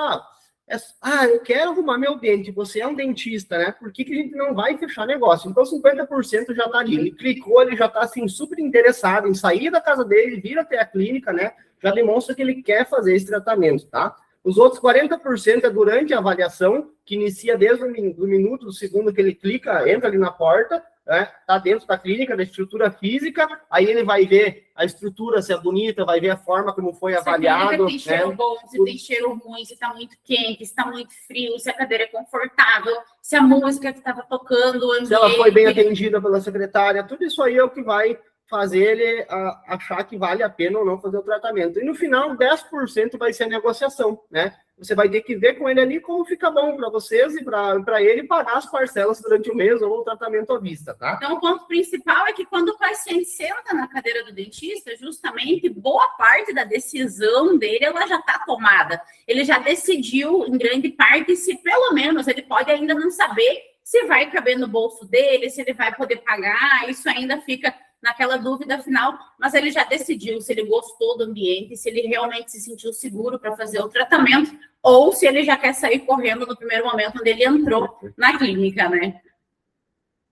eu quero arrumar meu dente, você é um dentista, né? Por que a gente não vai fechar negócio? Então, 50% já está ali. Ele clicou, ele já está, assim, super interessado em sair da casa dele, vir até a clínica, né? Já demonstra que ele quer fazer esse tratamento, tá? Os outros 40% é durante a avaliação, que inicia desde o minuto, do segundo que ele clica, entra ali na porta, né? Tá dentro da clínica, da estrutura física, aí ele vai ver a estrutura, se é bonita, vai ver a forma como foi avaliado. Se tem cheiro bom, se tem cheiro ruim, se está muito quente, se está muito frio, se a cadeira é confortável, se a música que estava tocando, se ela foi bem atendida pela secretária, tudo isso aí é o que vai fazer ele achar que vale a pena ou não fazer o tratamento. E no final, 10% vai ser a negociação, né? Você vai ter que ver com ele ali como fica bom para vocês e para ele pagar as parcelas durante o mês ou o tratamento à vista, tá? Então, o ponto principal é que quando o paciente senta na cadeira do dentista, justamente, boa parte da decisão dele, ela já está tomada. Ele já decidiu, em grande parte, se pelo menos ele pode ainda não saber se vai caber no bolso dele, se ele vai poder pagar, isso ainda fica naquela dúvida final, mas ele já decidiu se ele gostou do ambiente, se ele realmente se sentiu seguro para fazer o tratamento, ou se ele já quer sair correndo no primeiro momento onde ele entrou na clínica, né?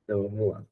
Então, vamos lá.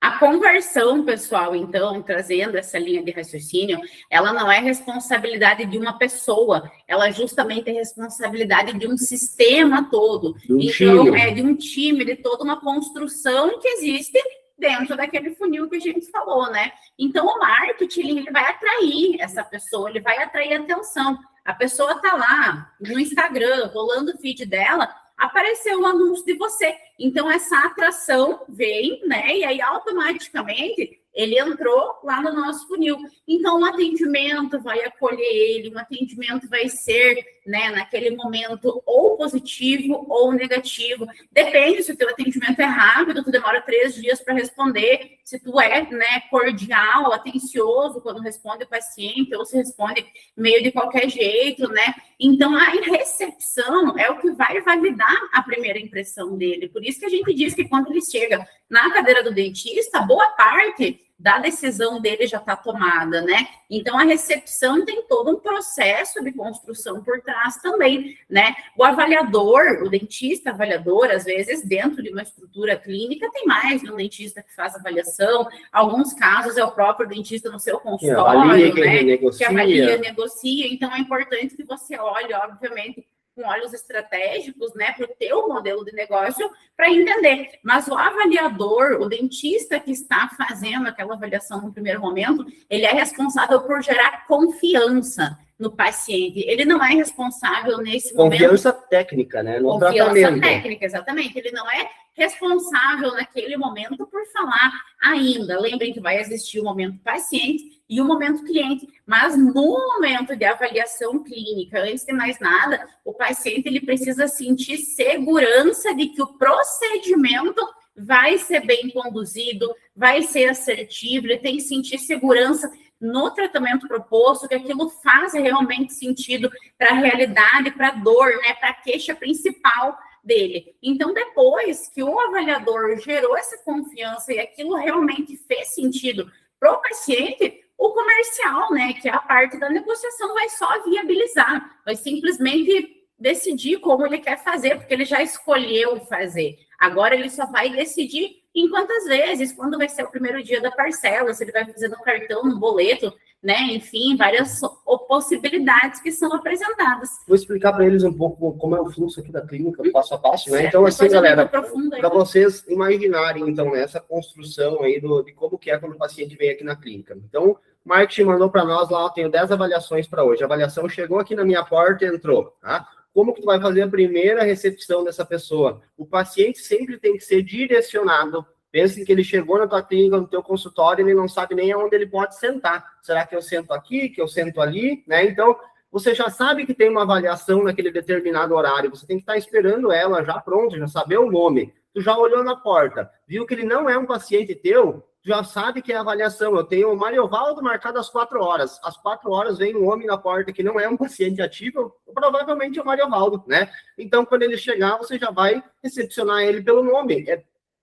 A conversão, pessoal, então, trazendo essa linha de raciocínio, ela não é responsabilidade de uma pessoa, ela justamente é responsabilidade de um sistema todo. Então, é de um time, de toda uma construção que existe dentro daquele funil que a gente falou, né? Então, o marketing, ele vai atrair essa pessoa, ele vai atrair atenção. A pessoa está lá no Instagram, rolando o feed dela, apareceu um anúncio de você. Então, essa atração vem, né? E aí, automaticamente, ele entrou lá no nosso funil. Então, um atendimento vai acolher ele, um atendimento vai ser, né, naquele momento, ou positivo ou negativo. Depende se o teu atendimento é rápido, tu demora 3 dias para responder, se tu é, né, cordial, atencioso quando responde o paciente, ou se responde meio de qualquer jeito, né? Então, a recepção é o que vai validar a primeira impressão dele. Por isso que a gente diz que quando ele chega na cadeira do dentista, boa parte da decisão dele já está tomada, né? Então, a recepção tem todo um processo de construção por trás também, né? O avaliador, o dentista avaliador, às vezes, dentro de uma estrutura clínica, tem mais de um dentista que faz avaliação. Alguns casos é o próprio dentista no seu consultório, né? Que avalia, negocia. Então, é importante que você olhe, obviamente, com olhos estratégicos, né, para o teu modelo de negócio, para entender. Mas o avaliador, o dentista que está fazendo aquela avaliação no primeiro momento, ele é responsável por gerar confiança no paciente. Ele não é responsável nesse momento... Confiança técnica, né? No confiança tratamento. Técnica, exatamente. Ele não é responsável naquele momento por falar ainda. Lembrem que vai existir o momento paciente e o momento cliente. Mas no momento de avaliação clínica, antes de mais nada, o paciente ele precisa sentir segurança de que o procedimento vai ser bem conduzido, vai ser assertivo, ele tem que sentir segurança no tratamento proposto, que aquilo faz realmente sentido para a realidade, para a dor, né, para a queixa principal dele. Então, depois que o avaliador gerou essa confiança e aquilo realmente fez sentido para o paciente, o comercial, né, que é a parte da negociação, vai só viabilizar, vai simplesmente decidir como ele quer fazer, porque ele já escolheu fazer. Agora ele só vai decidir em quantas vezes, quando vai ser o primeiro dia da parcela, se ele vai fazer no cartão, no boleto, né? Enfim, várias possibilidades que são apresentadas. Vou explicar para eles um pouco como é o fluxo aqui da clínica, passo a passo, né? Então, assim, galera, para vocês imaginarem, então, essa construção aí de como que é quando o paciente vem aqui na clínica. Então, o marketing mandou para nós lá, eu tenho 10 avaliações para hoje. A avaliação chegou aqui na minha porta e entrou, tá? Como que tu vai fazer a primeira recepção dessa pessoa? O paciente sempre tem que ser direcionado. Pense que ele chegou na tua clínica, no teu consultório, ele não sabe nem aonde ele pode sentar. Será que eu sento aqui, que eu sento ali, né? Então, você já sabe que tem uma avaliação naquele determinado horário. Você tem que estar esperando ela já pronta, já saber o nome. Tu já olhou na porta, viu que ele não é um paciente teu, já sabe que é a avaliação. Eu tenho o Mariovaldo marcado às 4 horas. Às 4 horas vem um homem na porta que não é um paciente ativo, provavelmente é o Mariovaldo, né? Então, quando ele chegar, você já vai recepcionar ele pelo nome.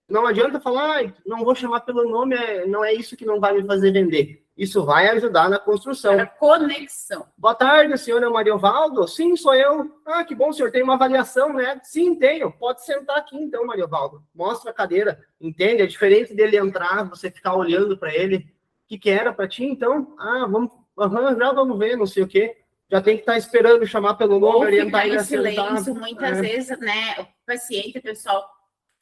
Não adianta falar, não vou chamar pelo nome, não é isso que não vai me fazer vender. Isso vai ajudar na construção. A conexão. Boa tarde, senhor é o Mariovaldo? Sim, sou eu. Ah, que bom, o senhor tem uma avaliação, né? Sim, tenho. Pode sentar aqui, então, Mariovaldo. Mostra a cadeira. Entende? É diferente dele entrar, você ficar olhando para ele. O que era para ti, então? Ah, já vamos ver, não sei o quê. Já tem que estar esperando chamar pelo nome, orientar ele a silêncio, muitas vezes, né? O paciente, pessoal,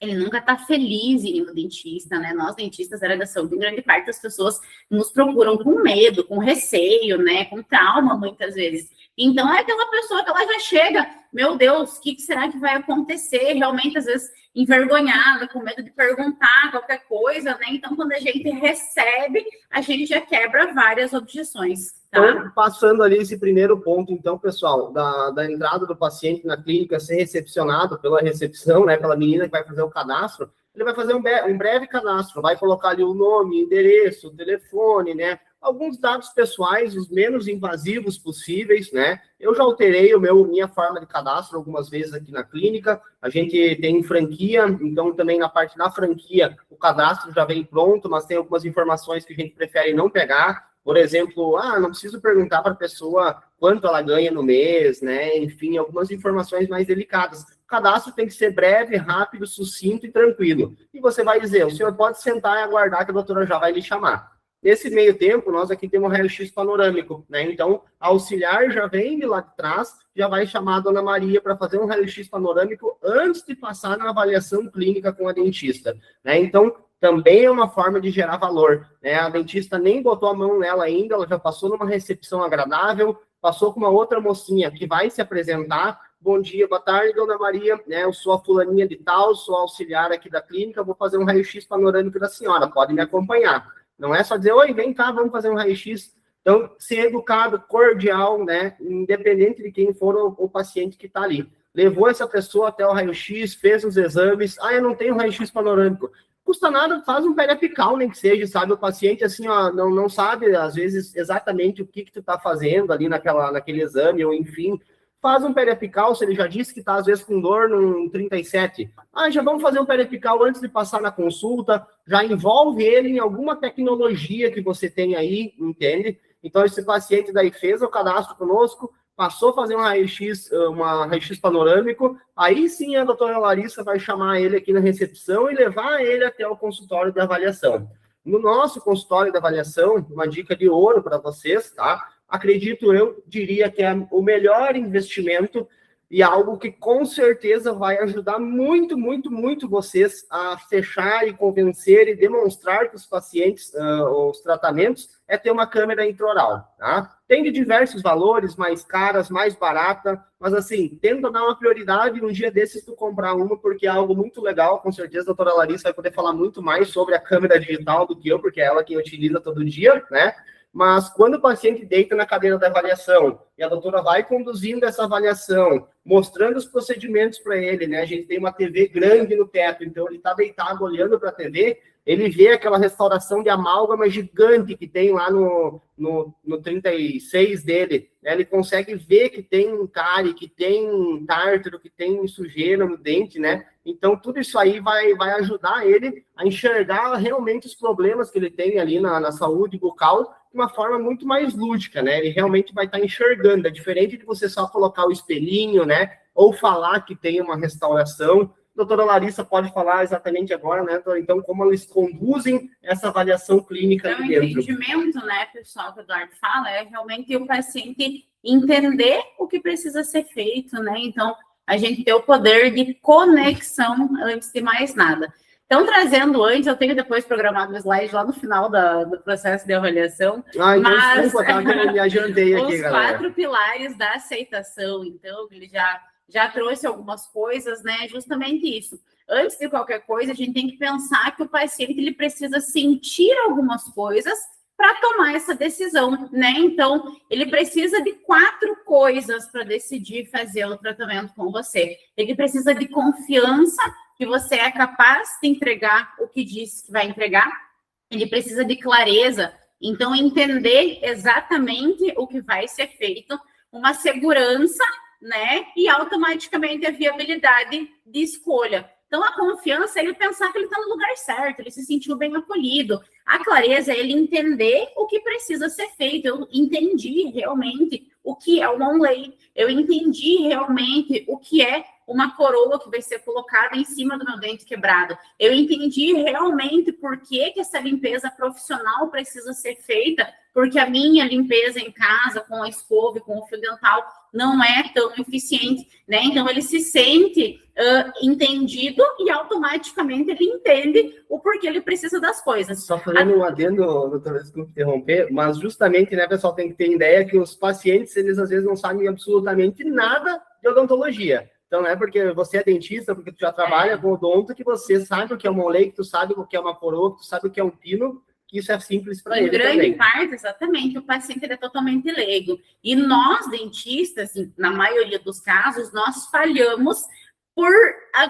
ele nunca está feliz em ir no dentista, né? Nós, dentistas da área da saúde, em grande parte das pessoas nos procuram com medo, com receio, né? Com trauma, muitas vezes. Então, é aquela pessoa que ela já chega, meu Deus, o que será que vai acontecer? Realmente, às vezes, envergonhada, com medo de perguntar qualquer coisa, né? Então, quando a gente recebe, a gente já quebra várias objeções. Tá? Então, passando ali esse primeiro ponto, então, pessoal, da entrada do paciente na clínica, ser recepcionado pela recepção, né, pela menina que vai fazer o cadastro, ele vai fazer um breve cadastro, vai colocar ali o nome, endereço, telefone, né, alguns dados pessoais, os menos invasivos possíveis, né? Eu já alterei minha forma de cadastro algumas vezes aqui na clínica. A gente tem franquia, então também na parte da franquia o cadastro já vem pronto, mas tem algumas informações que a gente prefere não pegar. Por exemplo, não preciso perguntar para a pessoa quanto ela ganha no mês, né? Enfim, algumas informações mais delicadas. O cadastro tem que ser breve, rápido, sucinto e tranquilo. E você vai dizer, o senhor pode sentar e aguardar que a doutora já vai lhe chamar. Nesse meio tempo, nós aqui temos um raio-x panorâmico, né? Então, a auxiliar já vem de lá de trás, já vai chamar a dona Maria para fazer um raio-x panorâmico antes de passar na avaliação clínica com a dentista, né? Então, também é uma forma de gerar valor, né? A dentista nem botou a mão nela ainda, ela já passou numa recepção agradável, passou com uma outra mocinha que vai se apresentar. Bom dia, boa tarde, dona Maria, né? Eu sou a fulaninha de tal, sou auxiliar aqui da clínica, vou fazer um raio-x panorâmico da senhora, pode me acompanhar. Não é só dizer, oi, vem cá, vamos fazer um raio-x. Então, ser educado, cordial, né? Independente de quem for o paciente que está ali. Levou essa pessoa até o raio-x, fez os exames. Eu não tenho raio-x panorâmico. Custa nada, faz um periapical, nem que seja, sabe? O paciente, assim, não sabe, às vezes, exatamente o que tu está fazendo ali naquele exame, ou enfim. Faz um periapical, se ele já disse que está, às vezes, com dor num 37. Já vamos fazer um periapical antes de passar na consulta, já envolve ele em alguma tecnologia que você tem aí, entende? Então, esse paciente daí fez o cadastro conosco, passou a fazer um raio-x panorâmico, aí sim a doutora Larissa vai chamar ele aqui na recepção e levar ele até o consultório de avaliação. No nosso consultório de avaliação, uma dica de ouro para vocês, tá? Acredito, eu diria que é o melhor investimento e algo que com certeza vai ajudar muito, muito, muito vocês a fechar e convencer e demonstrar para os pacientes os tratamentos é ter uma câmera intraoral, tá? Tem de diversos valores, mais caras, mais barata, mas assim, tenta dar uma prioridade e um dia desses tu comprar uma, porque é algo muito legal, com certeza a doutora Larissa vai poder falar muito mais sobre a câmera digital do que eu, porque é ela que utiliza todo dia, né? Mas quando o paciente deita na cadeira da avaliação e a doutora vai conduzindo essa avaliação, mostrando os procedimentos para ele, né? A gente tem uma TV grande no teto, então ele está deitado olhando para a TV, ele vê aquela restauração de amálgama gigante que tem lá no 36 dele, né? Ele consegue ver que tem cárie, que tem tártaro, que tem sujeira no dente, né? Então, tudo isso aí vai ajudar ele a enxergar realmente os problemas que ele tem ali na saúde bucal de uma forma muito mais lúdica, né? Ele realmente vai estar enxergando, é diferente de você só colocar o espelhinho, né? Ou falar que tem uma restauração. A doutora Larissa pode falar exatamente agora, né? Então, como eles conduzem essa avaliação clínica ali dentro. O entendimento, né, pessoal, que o Eduardo fala, é realmente o paciente entender o que precisa ser feito, né? Então, a gente ter o poder de conexão antes de mais nada. Então, trazendo antes, eu tenho depois programado um slide lá no final do processo de avaliação. Então mas desculpa, tá? Eu me adiantei aqui, galera. Os 4 pilares da aceitação, então, ele já trouxe algumas coisas, né? Justamente isso. Antes de qualquer coisa, a gente tem que pensar que o paciente ele precisa sentir algumas coisas para tomar essa decisão, né? Então, ele precisa de 4 coisas para decidir fazer o tratamento com você. Ele precisa de confiança que você é capaz de entregar o que disse que vai entregar. Ele precisa de clareza, então entender exatamente o que vai ser feito, uma segurança, né? E automaticamente a viabilidade de escolha. Então, a confiança é ele pensar que ele está no lugar certo, ele se sentiu bem acolhido. A clareza é ele entender o que precisa ser feito. Eu entendi realmente o que é uma onlay. Eu entendi realmente o que é uma coroa que vai ser colocada em cima do meu dente quebrado. Eu entendi realmente por que essa limpeza profissional precisa ser feita, porque a minha limpeza em casa, com a escova e com o fio dental, não é tão eficiente, né? Então, ele se sente entendido e automaticamente ele entende o porquê ele precisa das coisas. Só fazendo um adendo, doutora, desculpa interromper, mas justamente, né, pessoal, tem que ter ideia que os pacientes, eles às vezes não sabem absolutamente nada de odontologia. Então, não é porque você é dentista, porque tu já trabalha com odonto, que você sabe o que é uma onlay, que tu sabe o que é uma coroa, que tu sabe o que é um pino, que isso é simples para ele também. Em grande parte, exatamente, o paciente é totalmente leigo. E nós, dentistas, na maioria dos casos, nós falhamos por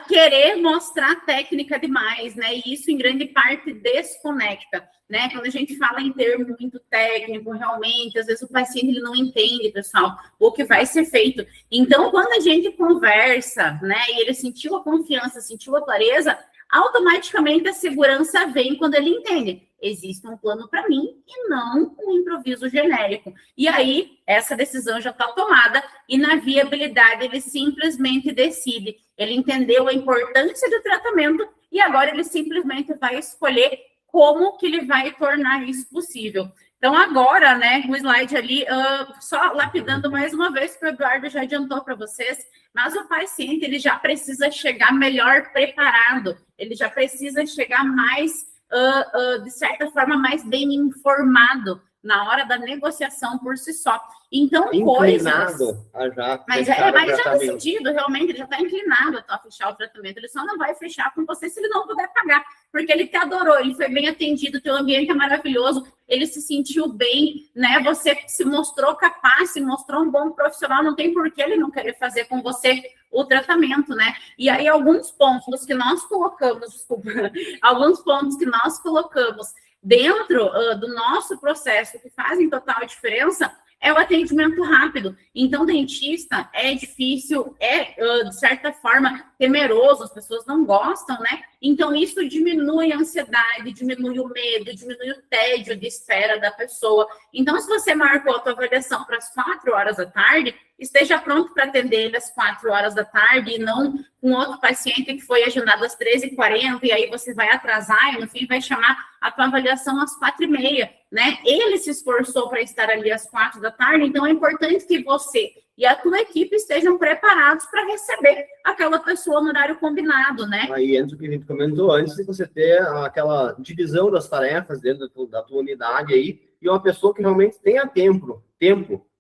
querer mostrar técnica demais, né? E isso, em grande parte, desconecta, né? Quando a gente fala em termo muito técnico, realmente, às vezes o paciente ele não entende, pessoal, o que vai ser feito. Então, quando a gente conversa, né? E ele sentiu a confiança, sentiu a clareza, automaticamente a segurança vem quando ele entende. existe um plano para mim e não um improviso genérico. E aí, essa decisão já está tomada e na viabilidade ele simplesmente decide. Ele entendeu a importância do tratamento e agora ele simplesmente vai escolher como que ele vai tornar isso possível. Então, agora, né, o slide ali, só lapidando mais uma vez, que o Eduardo já adiantou para vocês, mas o paciente, ele já precisa chegar melhor preparado, ele já precisa chegar mais, de certa forma, mais bem informado na hora da negociação por si só. Então, inclinado a já mas já decidido, realmente, ele já está inclinado a fechar o tratamento. Ele só não vai fechar com você se ele não puder pagar, porque ele te adorou, ele foi bem atendido, teu ambiente é maravilhoso, ele se sentiu bem, né? Você se mostrou capaz, se mostrou um bom profissional, não tem por que ele não querer fazer com você o tratamento, né? E aí, alguns pontos que nós colocamos, dentro do nosso processo que fazem total diferença é o atendimento rápido. Então, dentista é difícil, de certa forma, temeroso, as pessoas não gostam, né? Então, isso diminui a ansiedade, diminui o medo, diminui o tédio de espera da pessoa. Então, se você marcou a tua avaliação para as 4 horas da tarde, esteja pronto para atender ele às 4 horas da tarde e não com outro paciente que foi agendado às 13h40 e aí você vai atrasar e, no fim, vai chamar a tua avaliação às 4h30, né? Ele se esforçou para estar ali às 4 da tarde, então é importante que você e a tua equipe estejam preparados para receber aquela pessoa no horário combinado, né? Aí entra o que a gente comentou antes de você ter aquela divisão das tarefas dentro da tua unidade aí, e uma pessoa que realmente tenha tempo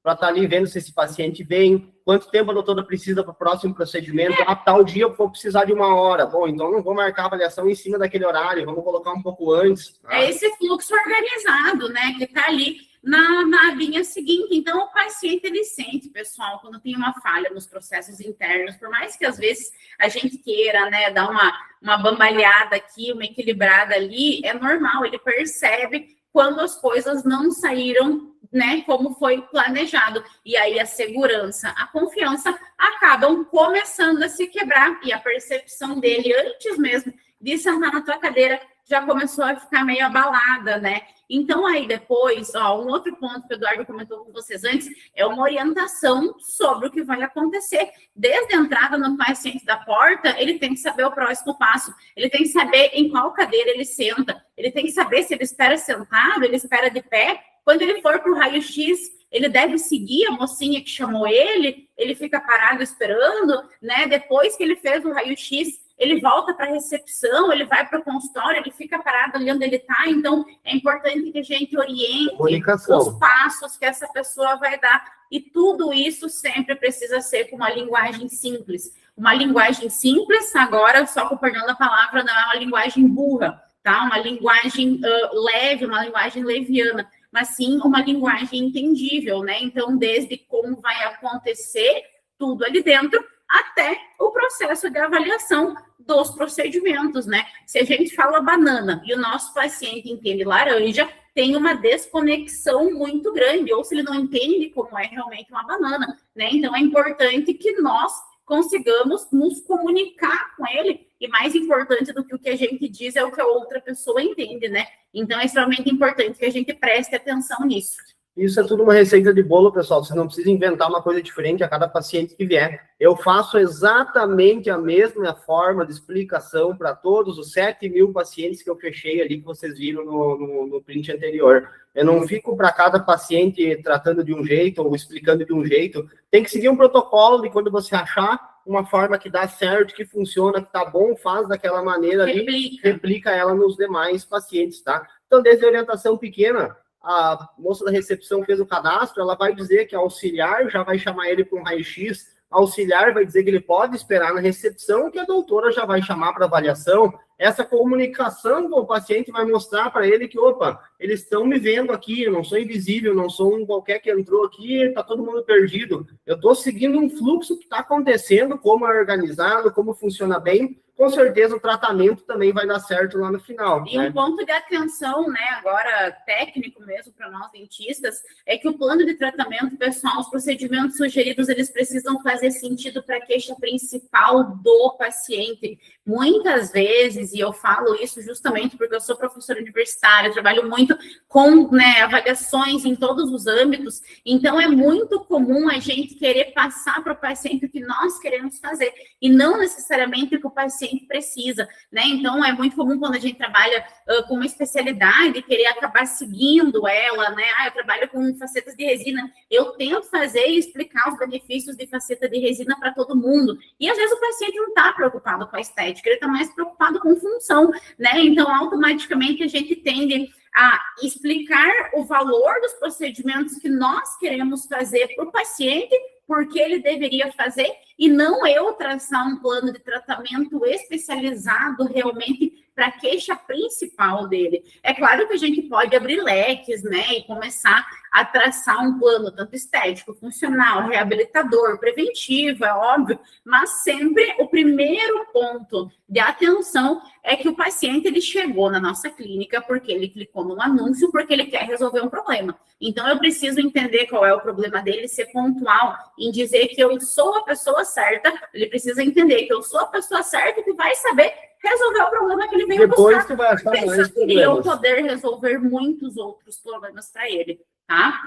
para estar ali vendo se esse paciente vem, quanto tempo a doutora precisa para o próximo procedimento, tal dia eu vou precisar de 1 hora, bom, então não vou marcar a avaliação em cima daquele horário, vamos colocar um pouco antes. É esse fluxo organizado, né, que está ali na linha seguinte. Então, o paciente, ele sente, pessoal, quando tem uma falha nos processos internos, por mais que às vezes a gente queira, né, dar uma bambalhada aqui, uma equilibrada ali, é normal, ele percebe quando as coisas não saíram, né, como foi planejado. E aí a segurança, a confiança acabam começando a se quebrar e a percepção dele, antes mesmo de sentar na tua cadeira, já começou a ficar meio abalada, né? Então, aí depois, um outro ponto que o Eduardo comentou com vocês antes, é uma orientação sobre o que vai acontecer. Desde a entrada no paciente da porta, ele tem que saber o próximo passo, ele tem que saber em qual cadeira ele senta, ele tem que saber se ele espera sentado, ele espera de pé. Quando ele for para o raio-x, ele deve seguir a mocinha que chamou ele fica parado esperando, né? Depois que ele fez o raio-x, ele volta para a recepção, ele vai para o consultório, ele fica parado ali onde ele está. Então, é importante que a gente oriente os passos que essa pessoa vai dar. E tudo isso sempre precisa ser com uma linguagem simples. Uma linguagem simples, agora, só concordando a palavra, não é uma linguagem burra, tá? Uma linguagem leve, uma linguagem leviana, mas sim uma linguagem entendível, né? Então, desde como vai acontecer tudo ali dentro, até o processo de avaliação dos procedimentos, né? Se a gente fala banana e o nosso paciente entende laranja, tem uma desconexão muito grande, ou se ele não entende como é realmente uma banana, né? Então, é importante que nós consigamos nos comunicar com ele, e mais importante do que o que a gente diz é o que a outra pessoa entende, né? Então, é extremamente importante que a gente preste atenção nisso. Isso é tudo uma receita de bolo, pessoal. Você não precisa inventar uma coisa diferente a cada paciente que vier. Eu faço exatamente a mesma forma de explicação para todos os 7.000 pacientes que eu fechei ali, que vocês viram no print anterior. Eu não fico para cada paciente tratando de um jeito ou explicando de um jeito. Tem que seguir um protocolo de quando você achar uma forma que dá certo, que funciona, que tá bom, faz daquela maneira ali, replica ela nos demais pacientes, tá? Então, desde a orientação pequena, a moça da recepção fez o cadastro, ela vai dizer que auxiliar, já vai chamar ele para um raio-x, auxiliar vai dizer que ele pode esperar na recepção, que a doutora já vai chamar para avaliação. Essa comunicação com o paciente vai mostrar para ele que, opa, eles estão me vendo aqui, eu não sou invisível, não sou um qualquer que entrou aqui, está todo mundo perdido. Eu estou seguindo um fluxo que está acontecendo, como é organizado, como funciona bem. Com certeza o tratamento também vai dar certo lá no final. E um ponto de atenção, né, agora técnico mesmo para nós dentistas, é que o plano de tratamento, pessoal, os procedimentos sugeridos, eles precisam fazer sentido para a queixa principal do paciente. Muitas vezes, e eu falo isso justamente porque eu sou professora universitária, trabalho muito com, né, avaliações em todos os âmbitos, então é muito comum a gente querer passar para o paciente o que nós queremos fazer, e não necessariamente o que o paciente precisa, né? Então é muito comum quando a gente trabalha com uma especialidade, querer acabar seguindo ela, né? Eu trabalho com facetas de resina, eu tento fazer e explicar os benefícios de faceta de resina para todo mundo, e às vezes o paciente não está preocupado com a estética, ele está mais preocupado com função, né? Então, automaticamente, a gente tende a explicar o valor dos procedimentos que nós queremos fazer para o paciente, porque ele deveria fazer, e não eu traçar um plano de tratamento especializado realmente para a queixa principal dele. É claro que a gente pode abrir leques, né, e começar a traçar um plano tanto estético, funcional, reabilitador, preventivo, é óbvio, mas sempre o primeiro ponto de atenção é que o paciente ele chegou na nossa clínica porque ele clicou num anúncio, porque ele quer resolver um problema. Então, eu preciso entender qual é o problema dele, ser pontual em dizer que eu sou a pessoa certa, ele precisa entender que eu sou a pessoa certa que vai saber resolver o problema que ele veio Depois buscar. tu vai achar mais problemas. E eu poder resolver muitos outros problemas para ele, tá?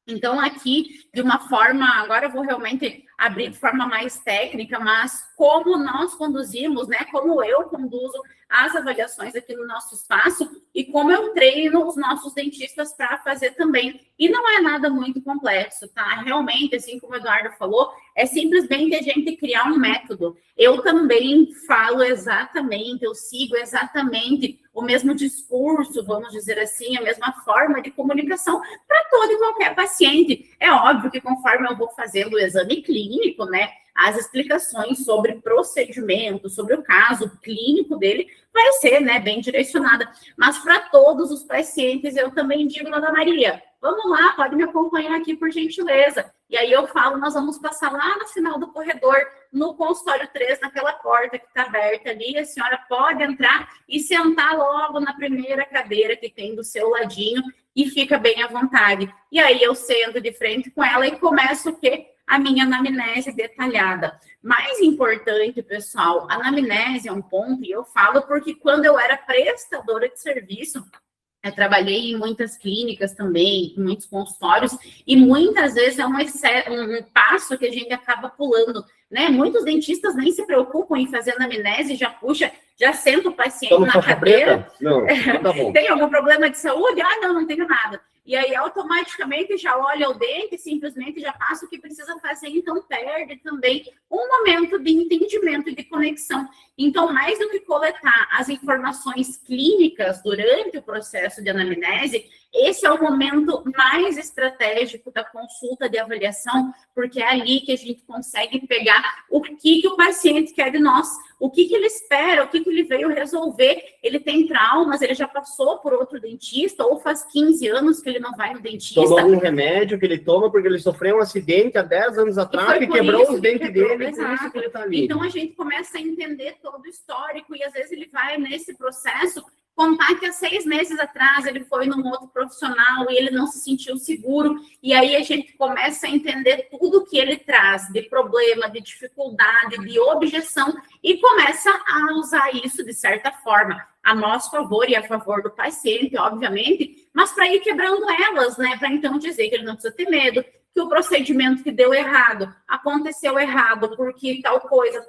Então, aqui, de uma forma, agora eu vou realmente abrir de forma mais técnica, mas como nós conduzimos, né? Como eu conduzo as avaliações aqui no nosso espaço e como eu treino os nossos dentistas para fazer também. E não é nada muito complexo, tá? Realmente, assim como o Eduardo falou, é simplesmente a gente criar um método. Eu também falo exatamente, eu sigo exatamente o mesmo discurso, vamos dizer assim, a mesma forma de comunicação para todo e qualquer paciente. É óbvio que conforme eu vou fazendo o exame clínico, né, as explicações sobre procedimento, sobre o caso clínico dele, vai ser, né, bem direcionada. Mas para todos os pacientes, eu também digo, Ana Maria, vamos lá, pode me acompanhar aqui, por gentileza. E aí eu falo, nós vamos passar lá no final do corredor, no consultório 3, naquela porta que está aberta ali, a senhora pode entrar e sentar logo na primeira cadeira que tem do seu ladinho e fica bem à vontade. E aí eu sento de frente com ela e começo o quê? A minha anamnese detalhada. Mais importante, pessoal, a anamnese é um ponto, e eu falo porque quando eu era prestadora de serviço, eu trabalhei em muitas clínicas também, em muitos consultórios, e muitas vezes é um passo que a gente acaba pulando, né? Muitos dentistas nem se preocupam em fazer anamnese, já puxa, já senta o paciente na cadeira. Não, tá bom. Tem algum problema de saúde? Ah, não tenho nada. E aí, automaticamente, já olha o dente, simplesmente já passa o que precisa fazer, então perde também um momento de entendimento e de conexão. Então, mais do que coletar as informações clínicas durante o processo de anamnese, esse é o momento mais estratégico da consulta de avaliação, porque é ali que a gente consegue pegar o que o paciente quer de nós, o que ele espera, o que ele veio resolver. Ele tem traumas, ele já passou por outro dentista, ou faz 15 anos que ele não vai no dentista. Tomou algum remédio que ele toma porque ele sofreu um acidente há 10 anos atrás e quebrou os dentes dele, por isso que ele tá ali. Então, a gente começa a entender todo o histórico, e às vezes ele vai nesse processo contar que há 6 meses atrás ele foi num outro profissional e ele não se sentiu seguro, e aí a gente começa a entender tudo que ele traz de problema, de dificuldade, de objeção, e começa a usar isso de certa forma a nosso favor e a favor do paciente, obviamente, mas para ir quebrando elas, né? Para então dizer que ele não precisa ter medo, que o procedimento que deu errado, aconteceu errado, porque tal coisa,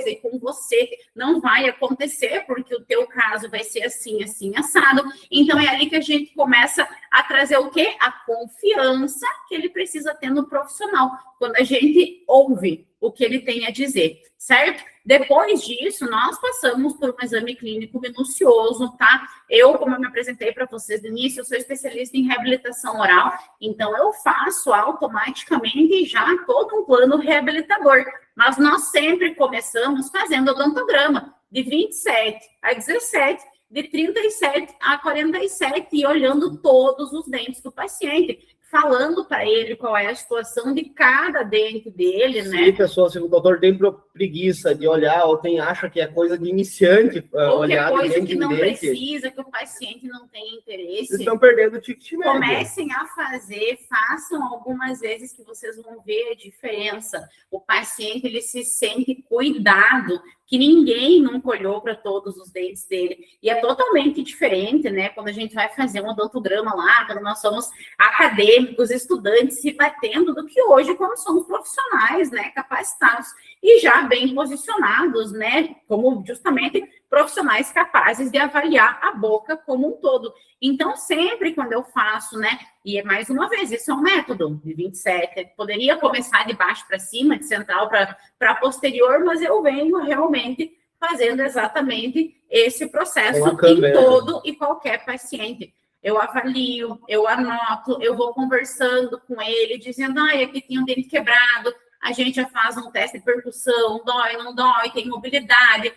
e com você não vai acontecer, porque o teu caso vai ser assim, assim, assado. Então, é ali que a gente começa a trazer o quê? A confiança que ele precisa ter no profissional, quando a gente ouve o que ele tem a dizer, certo? Depois disso, nós passamos por um exame clínico minucioso, tá? Eu, como eu me apresentei para vocês no início, eu sou especialista em reabilitação oral, então eu faço automaticamente já todo um plano reabilitador, mas nós sempre começamos fazendo odontograma de 27 a 17, de 37 a 47, e olhando todos os dentes do paciente, falando para ele qual é a situação de cada dente dele, né? Se pessoal, se o doutor tem preguiça de olhar ou acha que é coisa de iniciante, olhar coisa que não precisa, que o paciente não tem interesse. Vocês estão perdendo o ticket médio. Comecem a fazer, façam algumas vezes que vocês vão ver a diferença. O paciente, ele se sente cuidado, que ninguém nunca olhou para todos os dentes dele. E é totalmente diferente, né? Quando a gente vai fazer um odontograma lá, quando nós somos acadêmicos, estudantes, se batendo, do que hoje, quando somos profissionais, né? Capacitados e já bem posicionados, né? Como justamente profissionais capazes de avaliar a boca como um todo. Então, sempre quando eu faço, né? E é mais uma vez, isso é um método de 27. Poderia começar de baixo para cima, de central para posterior, mas eu venho realmente fazendo exatamente esse processo em todo e qualquer paciente. Eu avalio, eu anoto, eu vou conversando com ele, dizendo, aqui tem um dente quebrado, a gente já faz um teste de percussão, dói, não dói, tem mobilidade,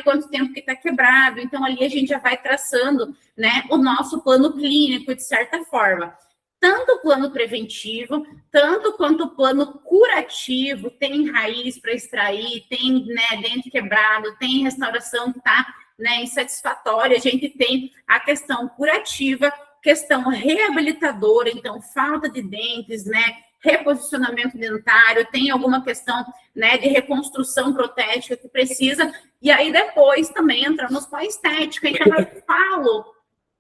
quanto tempo que está quebrado. Então, ali a gente já vai traçando, né, o nosso plano clínico, de certa forma. Tanto o plano preventivo, tanto quanto o plano curativo, tem raiz para extrair, tem, né, dente quebrado, tem restauração que está, né, insatisfatória, a gente tem a questão curativa, questão reabilitadora, então, falta de dentes, né, reposicionamento dentário, tem alguma questão, né, de reconstrução protética que precisa, e aí depois também entramos com a estética. Então eu falo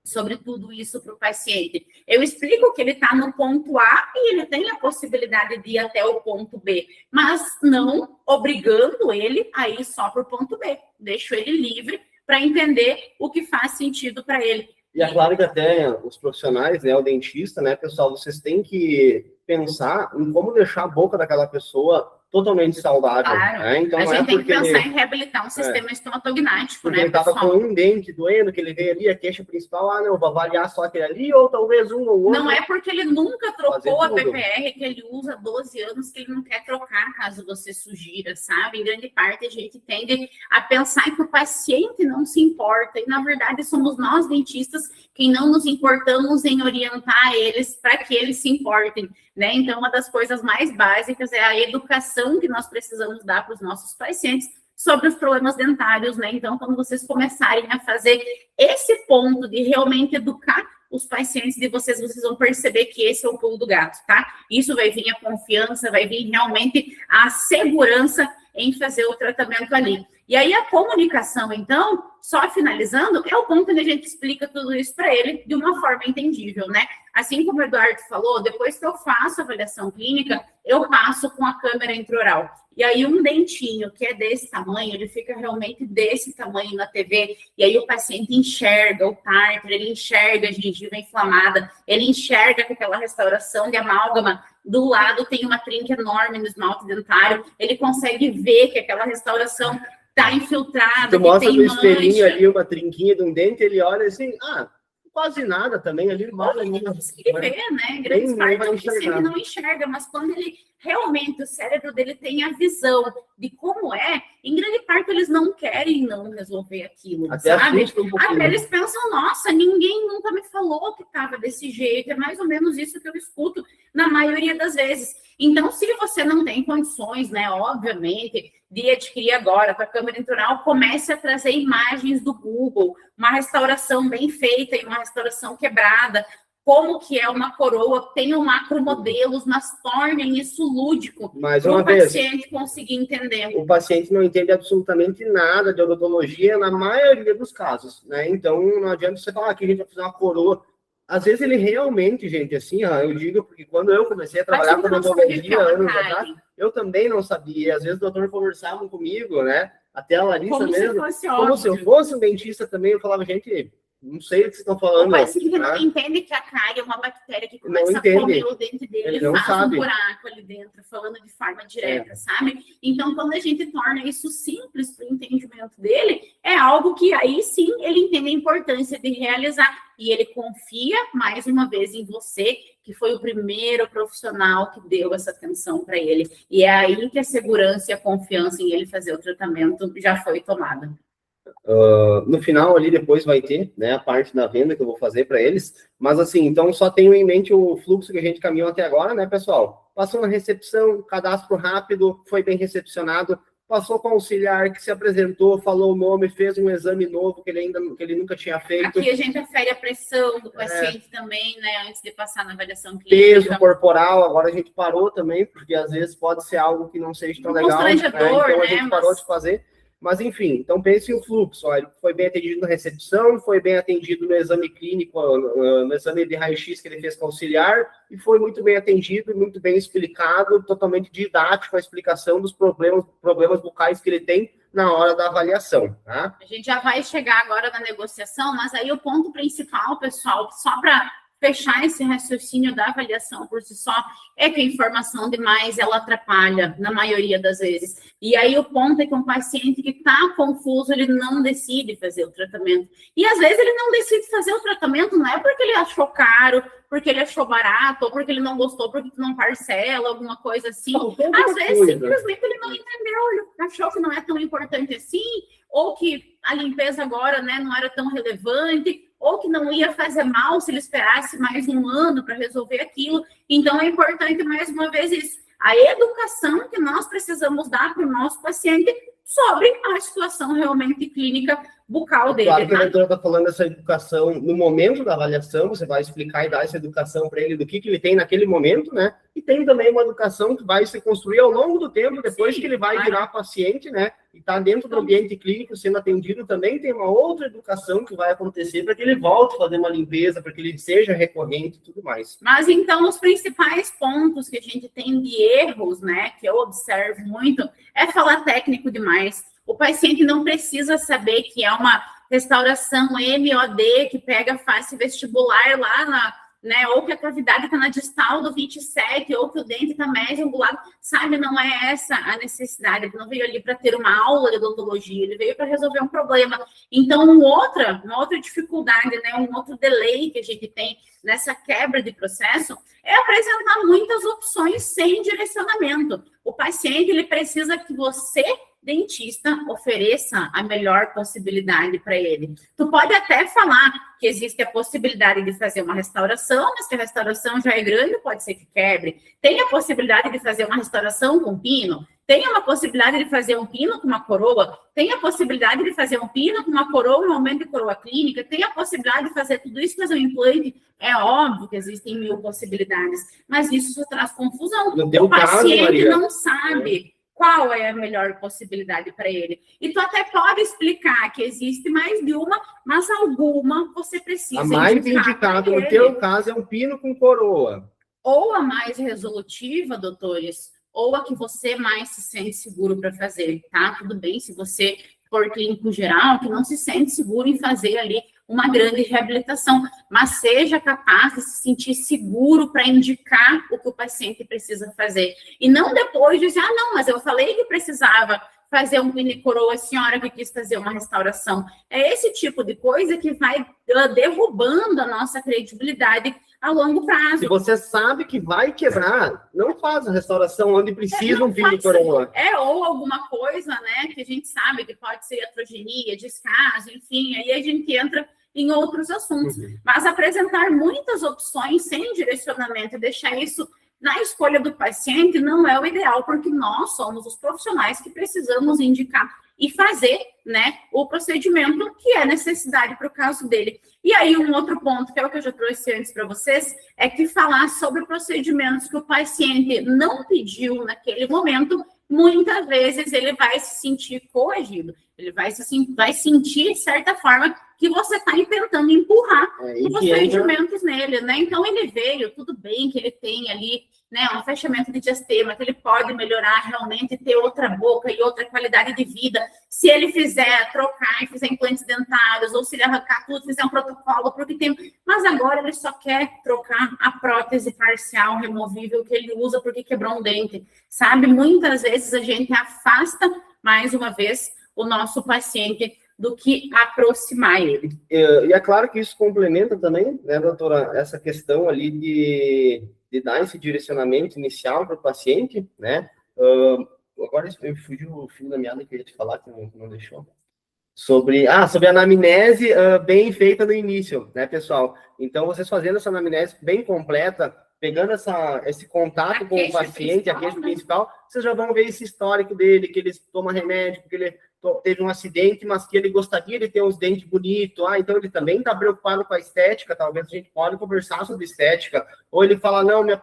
sobre tudo isso para o paciente. Eu explico que ele está no ponto A e ele tem a possibilidade de ir até o ponto B, mas não obrigando ele a ir só para o ponto B. Deixo ele livre para entender o que faz sentido para ele. E é claro que até os profissionais, né, o dentista, né, pessoal, vocês têm que pensar em como deixar a boca daquela pessoa totalmente saudável. Claro. Né? Então, a gente tem que pensar em reabilitar um sistema estomatognático, porque né, ele estava com um dente doendo, que ele veio ali, a queixa principal, não, vou avaliar só aquele ali, ou talvez um ou outro. Não é porque ele nunca trocou a PPR, que ele usa 12 anos, que ele não quer trocar, caso você sugira, sabe? Em grande parte, a gente tende a pensar que o paciente não se importa, e na verdade somos nós, dentistas, quem não nos importamos em orientar eles para que eles se importem, né? Então, uma das coisas mais básicas é a educação que nós precisamos dar para os nossos pacientes sobre os problemas dentários, né? Então, quando vocês começarem a fazer esse ponto de realmente educar os pacientes de vocês vão perceber que esse é o pulo do gato, tá? Isso vai vir a confiança, vai vir realmente a segurança em fazer o tratamento ali. E aí a comunicação, então, só finalizando, é o ponto onde a gente explica tudo isso para ele de uma forma entendível, né? Assim como o Eduardo falou, depois que eu faço a avaliação clínica, eu passo com a câmera intraoral. E aí um dentinho que é desse tamanho, ele fica realmente desse tamanho na TV, e aí o paciente enxerga o tártaro, ele enxerga a gengiva inflamada, ele enxerga que aquela restauração de amálgama do lado tem uma trinca enorme no esmalte dentário, ele consegue ver que aquela restauração está infiltrada. Tu mostra no espelhinho ali uma trinquinha de um dente, ele olha assim, quase nada também, ali mal. Ele não consegue ver, né? Grande parte ele não enxerga, mas quando ele realmente, o cérebro dele tem a visão de como é, em grande parte eles não querem não resolver aquilo, até sabe? Até eles pensam, nossa, ninguém nunca me falou que estava desse jeito, é mais ou menos isso que eu escuto na maioria das vezes. Então, se você não tem condições, né, obviamente, de adquirir agora com a câmera intraoral, comece a trazer imagens do Google, uma restauração bem feita e uma restauração quebrada, como que é uma coroa, tenham macromodelos, mas tornem isso lúdico para o paciente conseguir entender. O paciente não entende absolutamente nada de odontologia na maioria dos casos, né? Então, não adianta você falar que a gente vai fazer uma coroa. Às vezes ele realmente, gente, assim, eu digo, porque quando eu comecei a trabalhar com odontologia anos atrás, eu também não sabia. Às vezes o doutor conversava comigo, né? Até a Larissa mesmo. Como se eu fosse um dentista também, eu falava, gente, não sei o que vocês estão falando. O paciente não entende que a cárie é uma bactéria que começa a comer o dente dele, faz um buraco ali dentro, falando de forma direta, sabe? Então, quando a gente torna isso simples para o entendimento dele, é algo que aí sim ele entende a importância de realizar. E ele confia, mais uma vez, em você, que foi o primeiro profissional que deu essa atenção para ele. E é aí que a segurança e a confiança em ele fazer o tratamento já foi tomada. No final ali depois vai ter, né, a parte da venda que eu vou fazer para eles, mas assim, então só tenho em mente o fluxo que a gente caminhou até agora, né, pessoal? Passou na recepção, cadastro rápido, foi bem recepcionado, passou com o auxiliar que se apresentou, falou o nome, fez um exame novo que ele nunca tinha feito. Aqui a gente afere a pressão do paciente também, né, antes de passar na avaliação clínica. Peso corporal, agora a gente parou também, porque às vezes pode ser algo que não seja tão legal, né? Então a gente parou de fazer. Mas, enfim, então pense o fluxo. Ó, ele foi bem atendido na recepção, foi bem atendido no exame clínico, no exame de raio-x que ele fez com auxiliar, e foi muito bem atendido, muito bem explicado, totalmente didático a explicação dos problemas bucais que ele tem na hora da avaliação. Tá? A gente já vai chegar agora na negociação, mas aí o ponto principal, pessoal, só para fechar esse raciocínio da avaliação por si só, é que a informação demais, ela atrapalha, na maioria das vezes. E aí o ponto é que um paciente que está confuso, ele não decide fazer o tratamento. E às vezes ele não decide fazer o tratamento, não é porque ele achou caro, porque ele achou barato, ou porque ele não gostou, porque não parcela, alguma coisa assim. Às vezes, simplesmente, ele não entendeu, ele achou que não é tão importante assim, ou que a limpeza agora, né, não era tão relevante, ou que não ia fazer mal se ele esperasse mais um ano para resolver aquilo. Então, é importante, mais uma vez, isso. A educação que nós precisamos dar para o nosso paciente sobre a situação realmente clínica bucal dele. Claro que a doutora está falando dessa educação no momento da avaliação, você vai explicar e dar essa educação para ele do que ele tem naquele momento, né? E tem também uma educação que vai se construir ao longo do tempo, depois que ele vai virar paciente, né? E está dentro do ambiente clínico sendo atendido, também tem uma outra educação que vai acontecer para que ele volte a fazer uma limpeza, para que ele seja recorrente e tudo mais. Mas então, os principais pontos que a gente tem de erros, né, que eu observo muito, é falar técnico demais. O paciente não precisa saber que é uma restauração MOD, que pega face vestibular lá na, né, ou que a cavidade está na distal do 27, ou que o dente está médio angulado, sabe? Não é essa a necessidade. Ele não veio ali para ter uma aula de odontologia, ele veio para resolver um problema. Então, uma outra dificuldade, né, um outro delay que a gente tem nessa quebra de processo é apresentar muitas opções sem direcionamento. O paciente, ele precisa que você, dentista, ofereça a melhor possibilidade para ele. Tu pode até falar que existe a possibilidade de fazer uma restauração, mas que a restauração já é grande, pode ser que quebre. Tem a possibilidade de fazer uma restauração com pino, tem uma possibilidade de fazer um pino com uma coroa, tem a possibilidade de fazer um pino com uma coroa, um aumento de coroa clínica, tem a possibilidade de fazer tudo isso, fazer um implante. É óbvio que existem 1000 possibilidades, mas isso só traz confusão. O paciente não sabe qual é a melhor possibilidade para ele. E tu até pode explicar que existe mais de uma, mas alguma você precisa indicar. A mais indicada no teu caso é um pino com coroa. Ou a mais resolutiva, doutores, ou a que você mais se sente seguro para fazer, tá? Tudo bem se você for clínico geral, que não se sente seguro em fazer ali uma grande reabilitação, mas seja capaz de se sentir seguro para indicar o que o paciente precisa fazer. E não depois dizer, ah, não, mas eu falei que precisava fazer um pino e coroa, a senhora que quis fazer uma restauração. É esse tipo de coisa que vai derrubando a nossa credibilidade a longo prazo. Se você sabe que vai quebrar, não faz a restauração onde precisa um pino e coroa. Ou alguma coisa, né, que a gente sabe que pode ser atrogenia, descaso, enfim, aí a gente entra em outros assuntos. Mas apresentar muitas opções sem direcionamento e deixar isso na escolha do paciente não é o ideal, porque nós somos os profissionais que precisamos indicar e fazer, né, o procedimento que é necessidade para o caso dele. E aí, um outro ponto, que é o que eu já trouxe antes para vocês, é que falar sobre procedimentos que o paciente não pediu naquele momento, muitas vezes ele vai se sentir coagido, ele vai sentir, de certa forma, que você está tentando empurrar os procedimentos nele, né? Então, ele veio, tudo bem que ele tem ali, né, um fechamento de diastema, que ele pode melhorar realmente, ter outra boca e outra qualidade de vida, se ele fizer trocar e fizer implantes dentários, ou se ele arrancar tudo, fizer um protocolo, porque tem... Mas agora ele só quer trocar a prótese parcial removível que ele usa porque quebrou um dente, sabe? Muitas vezes a gente afasta, mais uma vez, o nosso paciente do que aproximar ele. E é claro que isso complementa também, né, doutora, essa questão ali de dar esse direcionamento inicial para o paciente, né? Agora eu fugi o fio da meada que eu ia te falar, que não deixou. Sobre a anamnese bem feita no início, né, pessoal? Então, vocês fazendo essa anamnese bem completa, pegando esse contato com o paciente, a queixa principal, vocês já vão ver esse histórico dele, que ele toma remédio, que ele teve um acidente, mas que ele gostaria de ter uns dentes bonitos, então ele também está preocupado com a estética, talvez a gente pode conversar sobre estética, ou ele fala, não, eu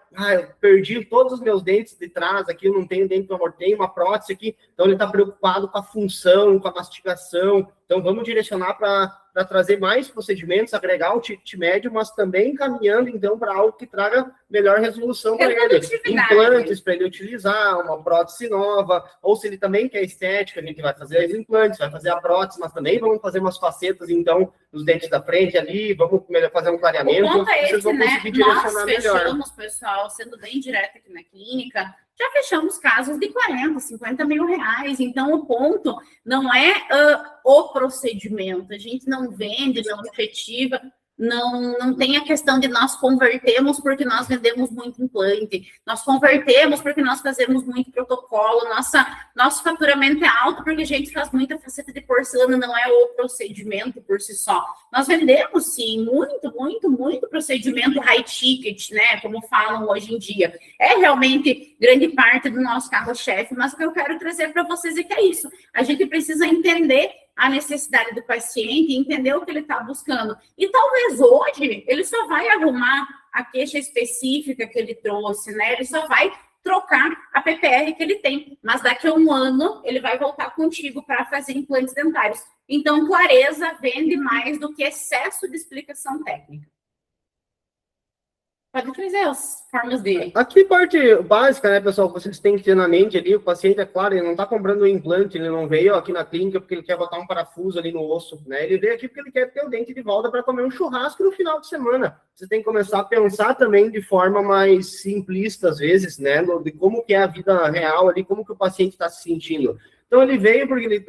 perdi todos os meus dentes de trás aqui, eu não tenho dente do amor, tenho uma prótese aqui, então ele está preocupado com a função, com a mastigação, então vamos direcionar para trazer mais procedimentos, agregar o ticket médio, mas também caminhando, então, para algo que traga melhor resolução para ele. Implantes para ele utilizar, uma prótese nova, ou se ele também quer estética, a gente vai fazer os implantes, vai fazer a prótese, mas também vamos fazer umas facetas, então, nos dentes da frente ali, vamos fazer um clareamento. O ponto é esse, né? Nós fechamos, pessoal, sendo bem direto aqui na clínica, já fechamos casos de 40, 50 mil reais. Então, o ponto não é o procedimento. A gente não vende, não efetiva, não tem a questão de nós convertemos porque nós vendemos muito implante, nós convertemos porque nós fazemos muito protocolo, nosso faturamento é alto porque a gente faz muita faceta de porcelana, não é o procedimento por si só. Nós vendemos, sim, muito procedimento high ticket, né, como falam hoje em dia. É realmente grande parte do nosso carro-chefe, mas o que eu quero trazer para vocês é que é isso. A gente precisa entender a necessidade do paciente, entender o que ele está buscando. E talvez hoje ele só vai arrumar a queixa específica que ele trouxe, né? Ele só vai trocar a PPR que ele tem. Mas daqui a um ano ele vai voltar contigo para fazer implantes dentários. Então, clareza vende mais do que excesso de explicação técnica. Pode trazer as formas dele. Aqui, parte básica, né, pessoal, que vocês têm que ter na mente ali, o paciente, é claro, ele não está comprando um implante, ele não veio aqui na clínica porque ele quer botar um parafuso ali no osso, né? Ele veio aqui porque ele quer ter o dente de volta para comer um churrasco no final de semana. Você tem que começar a pensar também de forma mais simplista, às vezes, né, de como que é a vida real ali, como que o paciente está se sentindo. Então, ele veio porque ele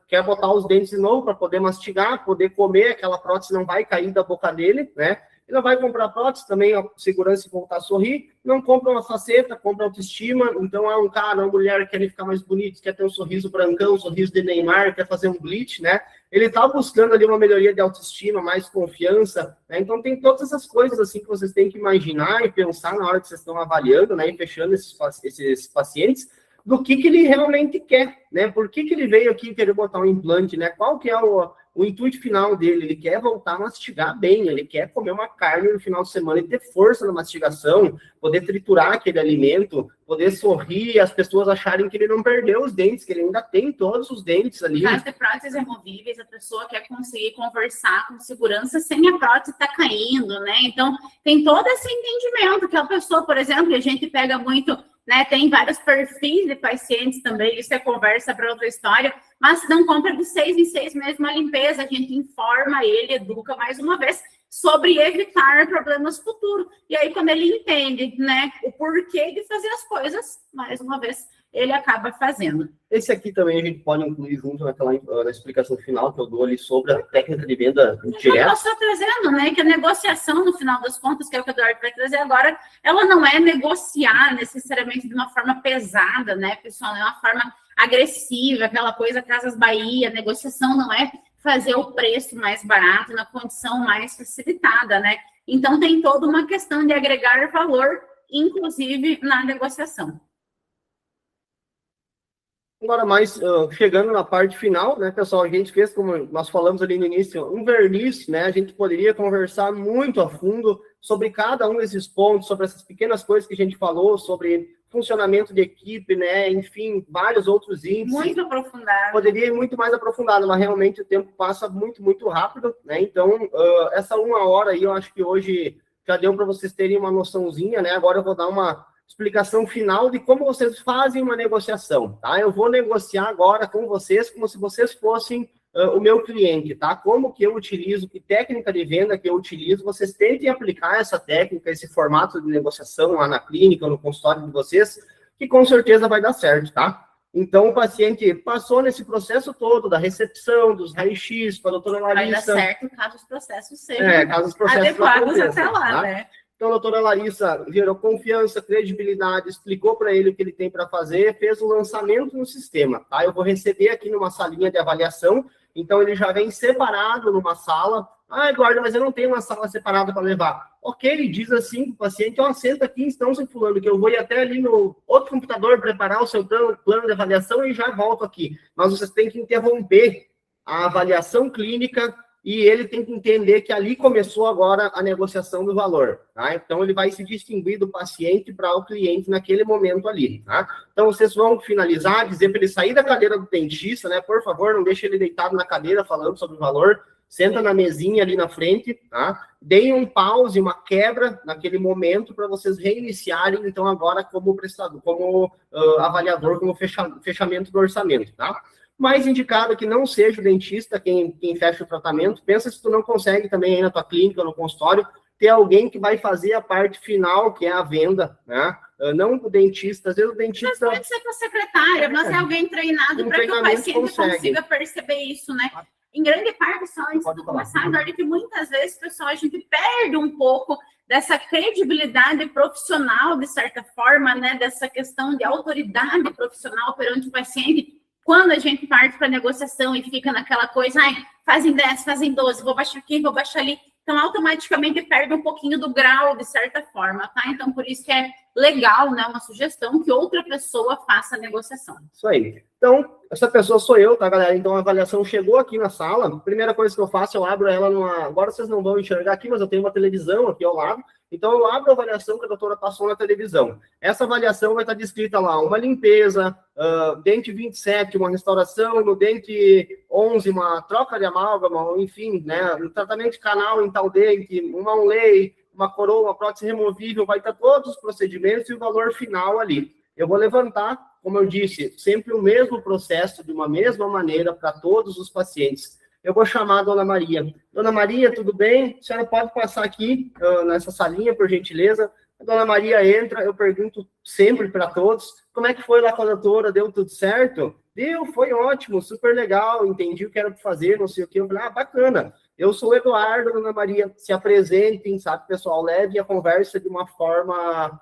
quer botar os dentes de novo para poder mastigar, poder comer, aquela prótese não vai cair da boca dele, né? Ele não vai comprar prótese, também a segurança e voltar a sorrir, não compra uma faceta, compra autoestima, então é um cara, uma mulher que quer ficar mais bonito, quer ter um sorriso brancão, um sorriso de Neymar, quer fazer um bleach, né? Ele está buscando ali uma melhoria de autoestima, mais confiança, né? Então tem todas essas coisas assim que vocês têm que imaginar e pensar na hora que vocês estão avaliando, né? E fechando esses pacientes, do que ele realmente quer, né? Por que ele veio aqui querer botar um implante, né? Qual que é o intuito final dele? Ele quer voltar a mastigar bem, ele quer comer uma carne no final de semana e ter força na mastigação, poder triturar aquele alimento, poder sorrir e as pessoas acharem que ele não perdeu os dentes, que ele ainda tem todos os dentes ali. No caso de próteses removíveis, a pessoa quer conseguir conversar com segurança sem a prótese estar caindo, né? Então, tem todo esse entendimento que a pessoa, por exemplo, a gente pega muito, né? Tem vários perfis de pacientes também, isso é conversa para outra história, mas não compra de 6 em 6 meses uma limpeza, a gente informa ele, educa mais uma vez sobre evitar problemas futuros. E aí, quando ele entende, né, o porquê de fazer as coisas, mais uma vez, ele acaba fazendo. Esse aqui também a gente pode incluir junto na explicação final que eu dou ali sobre a técnica de venda direta. Eu estou trazendo, né, que a negociação, no final das contas, que é o que o Eduardo vai trazer agora, ela não é negociar necessariamente de uma forma pesada, né, pessoal? É uma forma agressiva, aquela coisa Casas Bahia, negociação não é fazer o preço mais barato na condição mais facilitada, né? Então, tem toda uma questão de agregar valor, inclusive na negociação. Agora, mais chegando na parte final, né, pessoal, a gente fez, como nós falamos ali no início, um verniz, né, a gente poderia conversar muito a fundo sobre cada um desses pontos, sobre essas pequenas coisas que a gente falou, sobre funcionamento de equipe, né, enfim, vários outros índices. Muito aprofundado. Poderia ir muito mais aprofundado, mas realmente o tempo passa muito rápido, né, então, essa 1 hora aí, eu acho que hoje já deu para vocês terem uma noçãozinha, né, agora eu vou dar uma explicação final de como vocês fazem uma negociação, tá? Eu vou negociar agora com vocês como se vocês fossem o meu cliente, tá? Como que eu utilizo, que técnica de venda que eu utilizo, vocês tentem aplicar essa técnica, esse formato de negociação lá na clínica, no consultório de vocês, que com certeza vai dar certo, tá? Então, o paciente passou nesse processo todo, da recepção, dos raio-x, para a doutora Larissa... Vai dar certo caso os processos sejam adequados até lá, tá? né? Então, a doutora Larissa gerou confiança, credibilidade, explicou para ele o que ele tem para fazer, fez o lançamento no sistema, tá? Eu vou receber aqui numa salinha de avaliação, então ele já vem separado numa sala Ah, Eduardo, mas eu não tenho uma sala separada para levar. Ok, diz assim para o paciente, ó, senta aqui, então, seu fulano, que eu vou ir até ali no outro computador preparar o seu plano de avaliação e já volto aqui. Mas vocês têm que interromper a avaliação clínica e ele tem que entender que ali começou agora a negociação do valor, tá? Então, ele vai se distinguir do paciente para o cliente naquele momento ali, tá? Então, vocês vão finalizar, dizer para ele sair da cadeira do dentista, né? Por favor, não deixe ele deitado na cadeira falando sobre o valor. Senta na mesinha ali na frente, tá? Deem um pause, uma quebra naquele momento para vocês reiniciarem, então, agora como prestador, como avaliador, como fechamento do orçamento, tá? Mais indicado que não seja o dentista quem fecha o tratamento. Pensa se tu não consegue também aí na tua clínica, no consultório, ter alguém que vai fazer a parte final, que é a venda, né? Não o dentista, às vezes o dentista... Mas pode ser com a secretária, mas é alguém treinado para que o paciente consiga perceber isso, né? Em grande parte, só antes de começar, Eduardo, que muitas vezes, pessoal, a gente perde um pouco dessa credibilidade profissional, de certa forma, né? Dessa questão de autoridade profissional perante o paciente, quando a gente parte para a negociação e fica naquela coisa, ai, fazem 10, fazem 12, vou baixar aqui, vou baixar ali. Então, automaticamente perde um pouquinho do grau, de certa forma, tá? Então, por isso que é legal, né? Uma sugestão que outra pessoa faça a negociação. Isso aí. Então, essa pessoa sou eu, tá, galera? Então, a avaliação chegou aqui na sala. Primeira coisa que eu faço, eu abro ela numa... Agora vocês não vão enxergar aqui, mas eu tenho uma televisão aqui ao lado. Então, eu abro a avaliação que a doutora passou na televisão. Essa avaliação vai estar descrita lá, uma limpeza, dente 27, uma restauração, no dente 11, uma troca de amálgama, enfim, né? Um tratamento de canal em tal dente, uma onlay, uma coroa, uma prótese removível, vai estar todos os procedimentos e o valor final ali. Eu vou levantar, como eu disse, sempre o mesmo processo, de uma mesma maneira para todos os pacientes. Eu vou chamar a Dona Maria. Dona Maria, tudo bem? A senhora pode passar aqui nessa salinha, por gentileza? A Dona Maria entra, eu pergunto sempre para todos, como é que foi lá com a doutora? Deu tudo certo? Deu, foi ótimo, super legal, entendi o que era para fazer, não sei o que. Eu falei, bacana. Eu sou o Eduardo, Dona Maria, se apresentem, sabe, pessoal? Leve a conversa de uma forma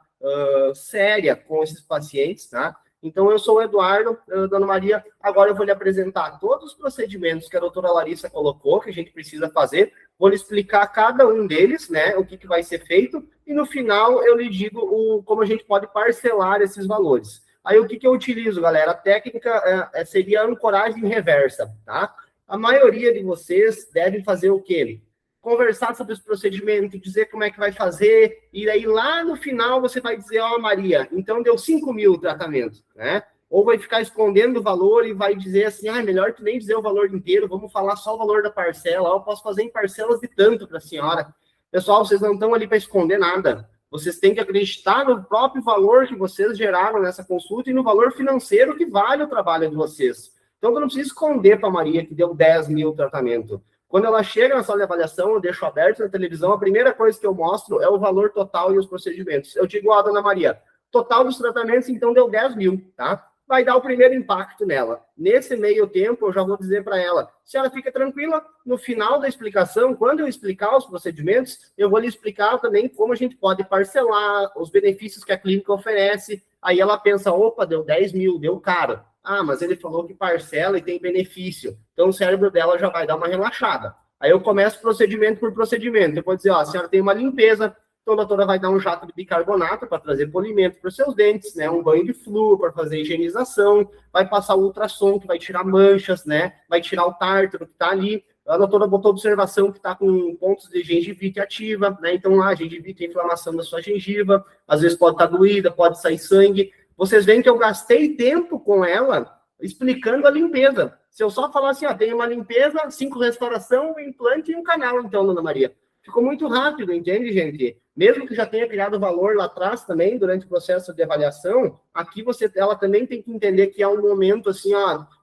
séria com esses pacientes, tá? Então, eu sou o Eduardo, Dona Maria, agora eu vou lhe apresentar todos os procedimentos que a doutora Larissa colocou, que a gente precisa fazer, vou lhe explicar cada um deles, né, o que vai ser feito, e no final eu lhe digo como a gente pode parcelar esses valores. Aí, o que eu utilizo, galera? A técnica seria a ancoragem reversa, tá? A maioria de vocês devem fazer o quê? Conversar sobre os procedimentos, dizer como é que vai fazer, e aí lá no final você vai dizer, Maria, então deu 5 mil o tratamento, né? Ou vai ficar escondendo o valor e vai dizer assim, melhor tu nem dizer o valor inteiro, vamos falar só o valor da parcela, eu posso fazer em parcelas de tanto para a senhora. Pessoal, vocês não estão ali para esconder nada. Vocês têm que acreditar no próprio valor que vocês geraram nessa consulta e no valor financeiro que vale o trabalho de vocês. Então, eu não preciso esconder para a Maria que deu 10 mil o tratamento. Quando ela chega na sala de avaliação, eu deixo aberto na televisão, a primeira coisa que eu mostro é o valor total e os procedimentos. Eu digo, Dona Maria, total dos tratamentos, então, deu 10 mil, tá? Vai dar o primeiro impacto nela. Nesse meio tempo, eu já vou dizer para ela, se ela fica tranquila, no final da explicação, quando eu explicar os procedimentos, eu vou lhe explicar também como a gente pode parcelar, os benefícios que a clínica oferece. Aí ela pensa, opa, deu 10 mil, deu caro. Mas ele falou que parcela e tem benefício. Então, o cérebro dela já vai dar uma relaxada. Aí eu começo procedimento por procedimento. Eu vou dizer, a senhora tem uma limpeza, então a doutora vai dar um jato de bicarbonato para trazer polimento para os seus dentes, né? Um banho de flúor para fazer higienização, vai passar o ultrassom que vai tirar manchas, né? Vai tirar o tártaro que está ali. A doutora botou observação que está com pontos de gengivite ativa, né? Então, a gengivite é inflamação da sua gengiva, às vezes pode estar doída, pode sair sangue. Vocês veem que eu gastei tempo com ela explicando a limpeza. Se eu só falar assim, tem uma limpeza, 5 restauração, um implante e um canal, então, Dona Maria. Ficou muito rápido, entende, gente? Mesmo que já tenha criado valor lá atrás também, durante o processo de avaliação, aqui ela também tem que entender que é um momento assim,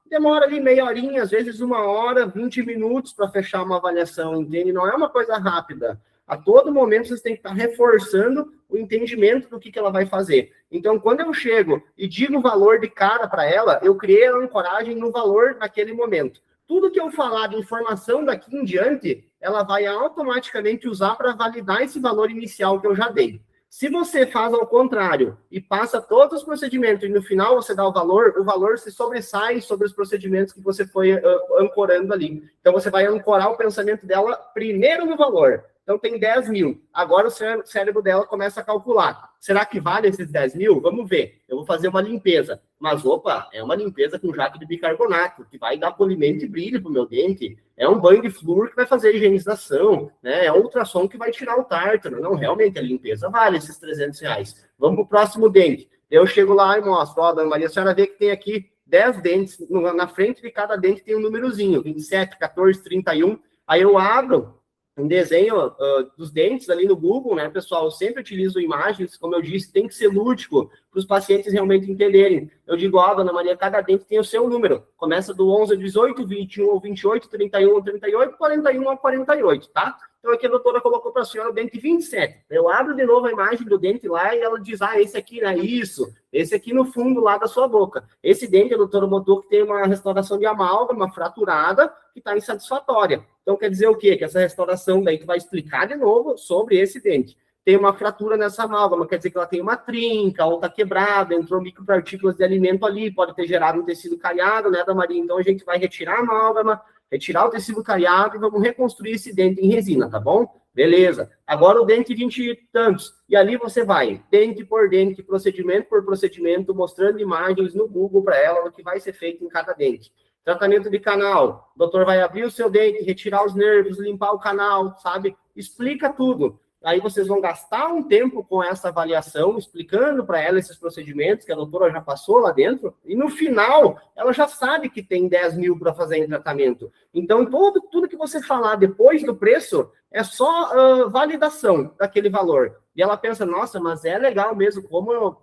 demora ali meia horinha, às vezes 1 hora, 20 minutos para fechar uma avaliação, entende? Não é uma coisa rápida. A todo momento vocês têm que estar reforçando o entendimento do que ela vai fazer. Então, quando eu chego e digo o valor de cara para ela, eu criei a ancoragem no valor naquele momento. Tudo que eu falar de informação daqui em diante, ela vai automaticamente usar para validar esse valor inicial que eu já dei. Se você faz ao contrário e passa todos os procedimentos e no final você dá o valor se sobressai sobre os procedimentos que você foi ancorando ali. Então, você vai ancorar o pensamento dela primeiro no valor. Então, tem 10 mil. Agora, o cérebro dela começa a calcular. Será que vale esses 10 mil? Vamos ver. Eu vou fazer uma limpeza. Mas, opa, é uma limpeza com jato de bicarbonato, que vai dar polimento e brilho para o meu dente. É um banho de flúor que vai fazer a higienização, né? É um ultrassom que vai tirar o tártaro. Não, realmente, a limpeza vale esses R$300. Vamos para o próximo dente. Eu chego lá e mostro. Ó, dona Maria, a senhora vê que tem aqui 10 dentes. Na frente de cada dente tem um númerozinho. 27, 14, 31. Aí eu abro um desenho dos dentes ali no Google, né, pessoal? Eu sempre utilizo imagens, como eu disse, tem que ser lúdico para os pacientes realmente entenderem. Eu digo, ó, dona Maria, cada dente tem o seu número. Começa do 11 ao 18, 21 ao 28, 31 ao 38, 41 ao 48, tá? Então aqui a doutora colocou para a senhora o dente 27. Eu abro de novo a imagem do dente lá e ela diz, ah, esse aqui, né? Isso. Esse aqui no fundo lá da sua boca. Esse dente, a doutora botou que tem uma restauração de amálgama fraturada que está insatisfatória. Então quer dizer o quê? Que essa restauração daí tu vai explicar de novo sobre esse dente. Tem uma fratura nessa amálgama, quer dizer que ela tem uma trinca, ou está quebrada, entrou micropartículas de alimento ali, pode ter gerado um tecido cariado, né, da Maria? Então a gente vai retirar a amálgama, retirar o tecido cariado e vamos reconstruir esse dente em resina, tá bom? Beleza. Agora o dente 20 e tantos. E ali você vai, dente por dente, procedimento por procedimento, mostrando imagens no Google para ela, o que vai ser feito em cada dente. Tratamento de canal. O doutor vai abrir o seu dente, retirar os nervos, limpar o canal, sabe? Explica tudo. Aí vocês vão gastar um tempo com essa avaliação, explicando para ela esses procedimentos que a doutora já passou lá dentro, e no final, ela já sabe que tem 10 mil para fazer em tratamento. Então, tudo que você falar depois do preço é só validação daquele valor. E ela pensa, nossa, mas é legal mesmo,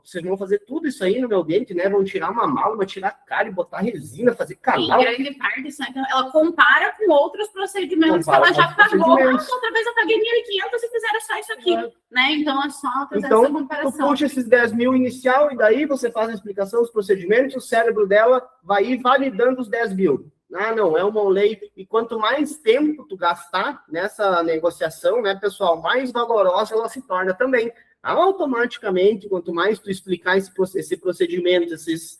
vocês vão fazer tudo isso aí no meu dente, né? Vão tirar uma amálgama, tirar a cara e botar resina, fazer canal. Em grande parte, ela compara com outros procedimentos que ela já pagou. Outra vez eu paguei 1.500 e fizeram só isso aqui, né? Então, é só fazer essa comparação. Tu puxa esses 10 mil inicial e daí você faz a explicação dos procedimentos, o cérebro dela vai ir validando os 10 mil. Ah, não, é uma lei. E quanto mais tempo tu gastar nessa negociação, né, pessoal, mais valorosa ela se torna também. Automaticamente, quanto mais tu explicar esse procedimento, esses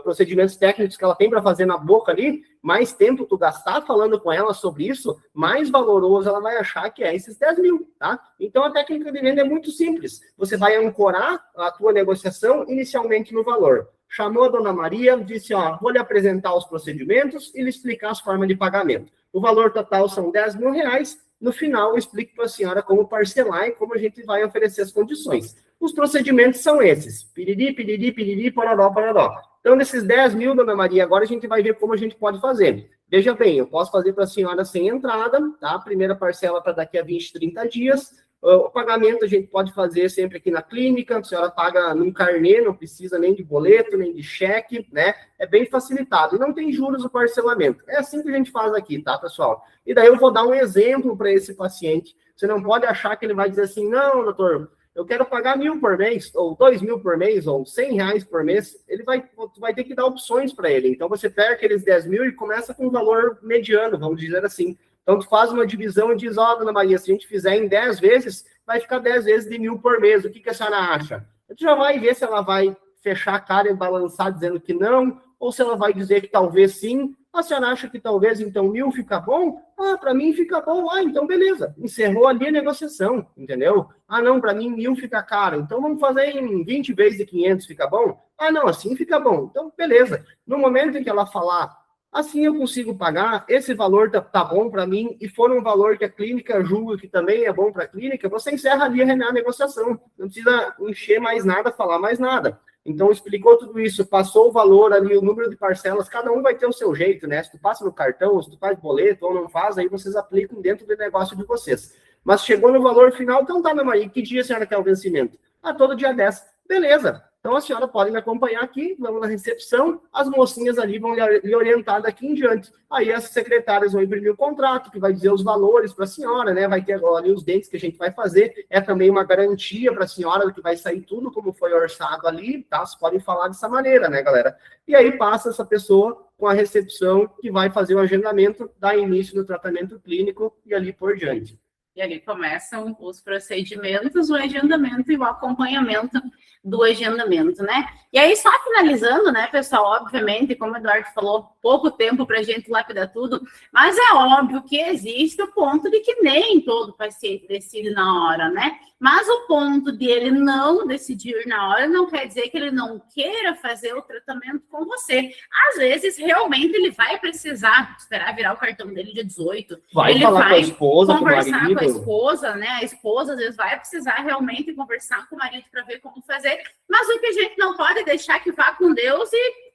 procedimentos técnicos que ela tem para fazer na boca ali, mais tempo tu gastar falando com ela sobre isso, mais valoroso ela vai achar que é esses 10 mil, tá? Então, a técnica de venda é muito simples. Você vai ancorar a tua negociação inicialmente no valor. Chamou a dona Maria, disse, ó, vou lhe apresentar os procedimentos e lhe explicar as formas de pagamento. O valor total são 10 mil reais. No final, eu explico para a senhora como parcelar e como a gente vai oferecer as condições. Os procedimentos são esses. Piriri, piriri, piriri, pororó, pororó. Então, desses 10 mil, dona Maria, agora a gente vai ver como a gente pode fazer. Veja bem, eu posso fazer para a senhora sem entrada, tá? A primeira parcela para daqui a 20, 30 dias. O pagamento a gente pode fazer sempre aqui na clínica, a senhora paga num carnê, não precisa nem de boleto, nem de cheque, né? É bem facilitado. E não tem juros o parcelamento. É assim que a gente faz aqui, tá, pessoal? E daí eu vou dar um exemplo para esse paciente. Você não pode achar que ele vai dizer assim, não, doutor, eu quero pagar 1.000 por mês, ou 2.000 por mês, ou 100 reais por mês. Ele vai ter que dar opções para ele. Então, você pega aqueles 10 mil e começa com um valor mediano, vamos dizer assim. Então, tu faz uma divisão e diz, ó, dona Maria, se a gente fizer em 10 vezes, vai ficar 10 vezes de 1.000 por mês. O que a senhora acha? Tu já vai ver se ela vai fechar a cara e balançar dizendo que não, ou se ela vai dizer que talvez sim. A senhora acha que talvez, então, 1.000 fica bom? Ah, para mim fica bom. Ah, então beleza. Encerrou ali a negociação, entendeu? Ah, não, para mim 1.000 fica caro. Então, vamos fazer em 20 vezes de 500, fica bom? Ah, não, assim fica bom. Então, beleza. No momento em que ela falar, assim eu consigo pagar, esse valor tá bom para mim, e for um valor que a clínica julga que também é bom para a clínica, você encerra ali a negociação. Não precisa encher mais nada, falar mais nada. Então, explicou tudo isso, passou o valor ali, o número de parcelas, cada um vai ter o seu jeito, né? Se tu passa no cartão, se tu faz boleto ou não faz, aí vocês aplicam dentro do negócio de vocês. Mas chegou no valor final, então tá, minha Maria, que dia a senhora quer o vencimento? Ah, todo dia 10. Beleza. Então, a senhora pode me acompanhar aqui, vamos na recepção, as mocinhas ali vão lhe orientar daqui em diante. Aí as secretárias vão imprimir o contrato, que vai dizer os valores para a senhora, né? Vai ter ali os dentes que a gente vai fazer. É também uma garantia para a senhora que vai sair tudo como foi orçado ali, tá? Vocês podem falar dessa maneira, né, galera? E aí passa essa pessoa com a recepção que vai fazer o agendamento, dá início no tratamento clínico e ali por diante. E ali começam os procedimentos, o agendamento e o acompanhamento do agendamento, né? E aí, só finalizando, né, pessoal, obviamente, como o Eduardo falou, pouco tempo para a gente lapidar tudo, mas é óbvio que existe o ponto de que nem todo paciente decide na hora, né? Mas o ponto de ele não decidir na hora não quer dizer que ele não queira fazer o tratamento com você. Às vezes, realmente, ele vai precisar esperar virar o cartão dele dia 18. Vai falar com a esposa, conversar com a esposa, né? A esposa, às vezes, vai precisar realmente conversar com o marido para ver como fazer. Mas o que a gente não pode deixar que vá com Deus e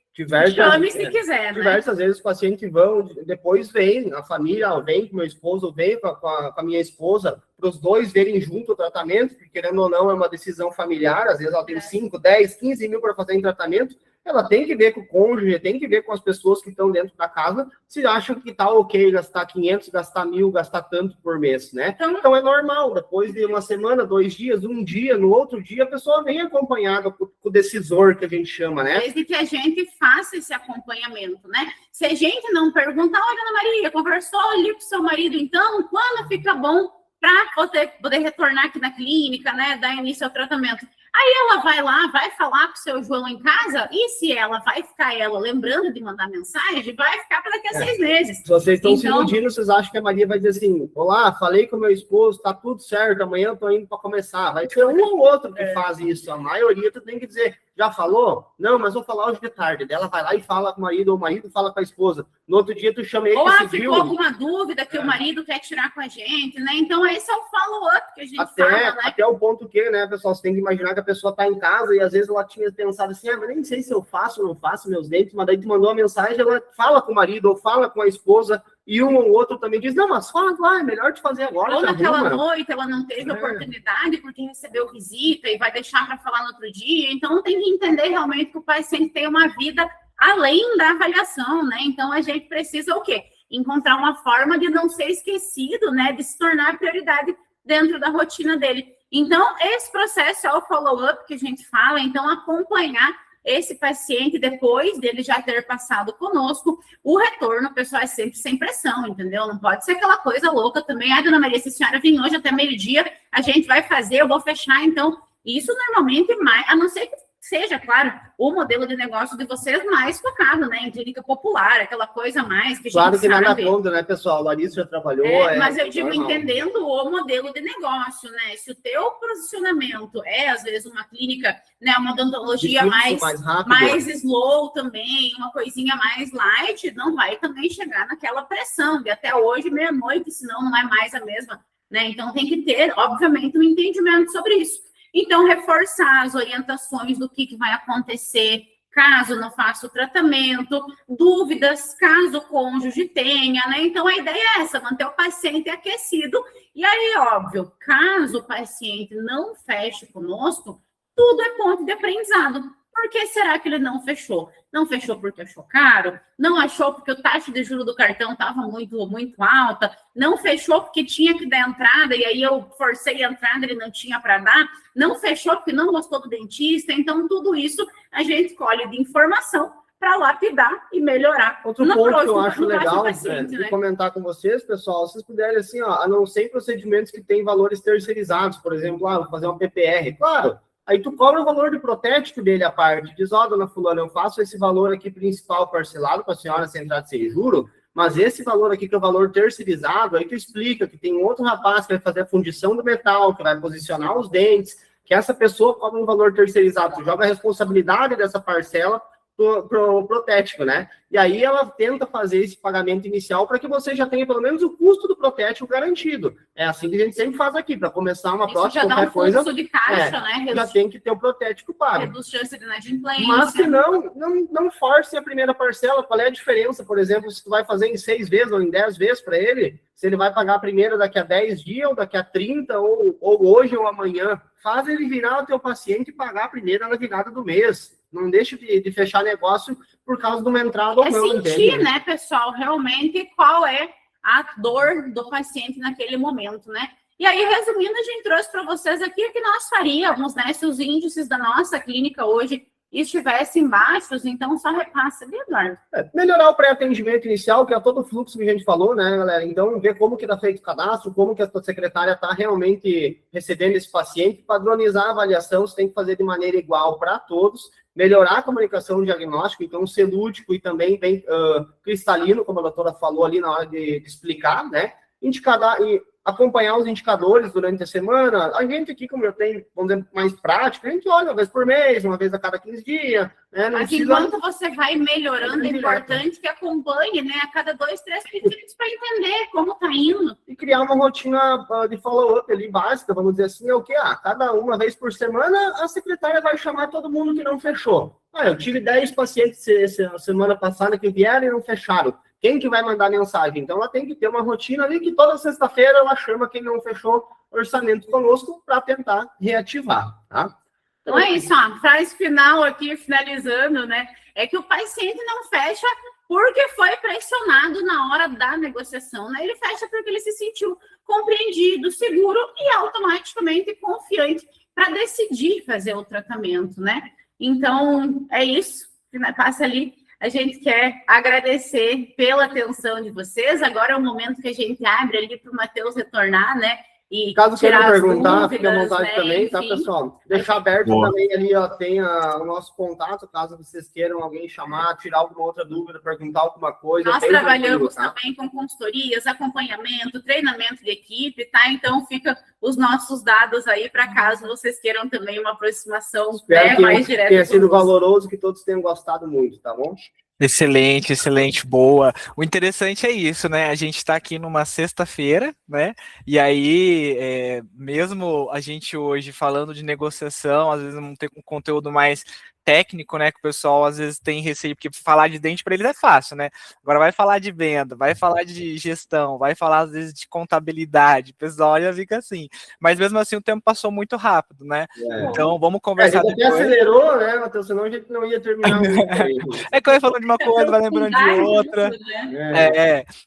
chame se quiser, diversas vezes os pacientes vão, depois vem, a família vem com meu esposo, vem com a minha esposa, para os dois verem junto o tratamento, porque querendo ou não é uma decisão familiar, às vezes ela tem 5, 10, 15 mil para fazer em tratamento, ela tem que ver com o cônjuge, tem que ver com as pessoas que estão dentro da casa, se acham que tá ok gastar 500, gastar 1.000, gastar tanto por mês, né? Então é normal, depois de uma semana, 2 dias, um dia, no outro dia, a pessoa vem acompanhada com o decisor, que a gente chama, né? Desde que a gente faça esse acompanhamento, né? Se a gente não perguntar, olha, Ana Maria, conversou ali com seu marido, então, quando fica bom para poder retornar aqui na clínica, né? Dar início ao tratamento. Aí ela vai lá, vai falar com o seu João em casa, e se ela vai ficar lembrando de mandar mensagem, vai ficar para daqui a 6 meses. Se vocês estão se iludindo, vocês acham que a Maria vai dizer assim, olá, falei com meu esposo, tá tudo certo, amanhã eu tô indo para começar. Vai ter um ou outro que faz isso, a maioria tu tem que dizer, já falou? Não, mas vou falar hoje de tarde. Ela vai lá e fala com o marido, ou o marido fala com a esposa. No outro dia tu chama ele ou que ficou alguma dúvida que o marido quer tirar com a gente, né? Então esse é o follow-up que a gente fala, né? Até o ponto que, né, pessoal, você tem que imaginar que a pessoa tá em casa e às vezes ela tinha pensado assim, mas nem sei se eu faço ou não faço meus dentes, mas daí tu mandou uma mensagem, ela fala com o marido ou fala com a esposa, e um ou outro também diz, não, mas fala lá, é melhor te fazer agora. Ou naquela noite ela não teve oportunidade porque recebeu visita e vai deixar para falar no outro dia. Então tem que entender realmente que o paciente tem uma vida além da avaliação, né? Então a gente precisa o quê? Encontrar uma forma de não ser esquecido, né? De se tornar prioridade dentro da rotina dele. Então esse processo é o follow-up que a gente fala, então acompanhar esse paciente, depois dele já ter passado conosco, o retorno, pessoal, é sempre sem pressão, entendeu? Não pode ser aquela coisa louca também. Ah, dona Maria, se a senhora vir hoje até meio-dia, a gente vai fazer, eu vou fechar. Então, isso normalmente, a não ser que seja, claro, o modelo de negócio de vocês mais focado, né, em clínica popular, aquela coisa mais que a gente claro que nada contra, né, pessoal? A Larissa já trabalhou. Mas eu digo, entendendo o modelo de negócio, né? Se o teu posicionamento é, às vezes, uma clínica, né, uma odontologia mais slow também, uma coisinha mais light, não vai também chegar naquela pressão de até hoje, meia-noite, senão não é mais a mesma, né? Então tem que ter, obviamente, um entendimento sobre isso. Então, reforçar as orientações do que vai acontecer caso não faça o tratamento, dúvidas, caso o cônjuge tenha, né? Então, a ideia é essa, manter o paciente aquecido. E aí, óbvio, caso o paciente não feche conosco, tudo é ponto de aprendizado. Por que será que ele não fechou? Não fechou porque achou caro? Não achou porque a taxa de juros do cartão estava muito, muito alta? Não fechou porque tinha que dar entrada e aí eu forcei a entrada e ele não tinha para dar? Não fechou porque não gostou do dentista? Então, tudo isso a gente colhe de informação para lapidar e melhorar. Outro ponto que eu acho legal de comentar com vocês, pessoal, se vocês puderem, assim, ó, a não ser procedimentos que têm valores terceirizados, por exemplo, vou fazer um PPR, claro. Aí tu cobra o valor de protético dele à parte. Diz, dona fulana, eu faço esse valor aqui principal parcelado para a senhora sem entrada sem juro, mas esse valor aqui que é o valor terceirizado, aí tu explica que tem um outro rapaz que vai fazer a fundição do metal, que vai posicionar os dentes, que essa pessoa cobra um valor terceirizado. Tu joga a responsabilidade dessa parcela pro protético, né? E aí ela tenta fazer esse pagamento inicial para que você já tenha pelo menos o custo do protético garantido. É assim que a gente sempre faz aqui, para começar uma próxima qualquer coisa. De caixa, né? Já tem que ter o protético pago. Reduz chance de inadimplência. Mas se não force a primeira parcela. Qual é a diferença, por exemplo, se tu vai fazer em 6 vezes ou em 10 vezes para ele, se ele vai pagar a primeira daqui a 10 dias, ou daqui a 30, ou hoje ou amanhã. Faz ele virar o teu paciente e pagar a primeira na virada do mês. Não deixe de fechar negócio por causa de uma entrada ou não. É sentir, né, pessoal, realmente qual é a dor do paciente naquele momento, né? E aí, resumindo, a gente trouxe para vocês aqui o que nós faríamos, né? Se os índices da nossa clínica hoje e estivessem baixos, então só repassa ali, Eduardo. Melhorar o pré-atendimento inicial, que é todo o fluxo que a gente falou, né, galera? Então, ver como que está feito o cadastro, como que a tua secretária está realmente recebendo esse paciente, padronizar a avaliação, você tem que fazer de maneira igual para todos, melhorar a comunicação no diagnóstico, então ser lúdico e também bem cristalino, como a doutora falou ali na hora de explicar, né? Acompanhar os indicadores durante a semana. A gente aqui, como eu tenho, vamos dizer, mais prática, a gente olha uma vez por mês, uma vez a cada 15 dias. Né? Mas enquanto você vai melhorando, é importante que acompanhe, né, a cada 2, 3 pedidos para entender como está indo. E criar uma rotina de follow-up ali básica, vamos dizer assim, é o quê? Cada uma vez por semana, a secretária vai chamar todo mundo que não fechou. Eu tive 10 pacientes semana passada que vieram e não fecharam. Quem que vai mandar mensagem? Então, ela tem que ter uma rotina ali que toda sexta-feira ela chama quem não fechou orçamento conosco para tentar reativar, tá? Então é isso, ó, frase final aqui, finalizando, né? É que o paciente não fecha porque foi pressionado na hora da negociação, né? Ele fecha porque ele se sentiu compreendido, seguro e automaticamente confiante para decidir fazer o tratamento, né? Então, é isso. Passa ali. A gente quer agradecer pela atenção de vocês. Agora é o momento que a gente abre ali para o Matheus retornar, né? E caso queiram perguntar, fique à vontade, né? também, Enfim. Tá, pessoal? Deixar aberto também ali, ó, tem o nosso contato, caso vocês queiram alguém chamar, tirar alguma outra dúvida, perguntar alguma coisa. Nós trabalhamos também com consultorias, acompanhamento, treinamento de equipe, tá? Então, fica os nossos dados aí para caso vocês queiram também uma aproximação, né, mais direta. Tenha sido valoroso, que todos tenham gostado muito, tá bom? Excelente, excelente, boa. O interessante é isso, né? A gente está aqui numa sexta-feira, né? E aí, mesmo a gente hoje falando de negociação, às vezes não tem um conteúdo mais técnico, né? Que o pessoal às vezes tem receio, porque falar de dente para eles é fácil, né? Agora vai falar de venda, vai falar de gestão, vai falar às vezes de contabilidade, o pessoal já fica assim. Mas mesmo assim o tempo passou muito rápido, né? Então vamos conversar. A gente até acelerou, né, Matheus? Senão a gente não ia terminar muito. É que eu ia falando de uma coisa, vai lembrando de outra.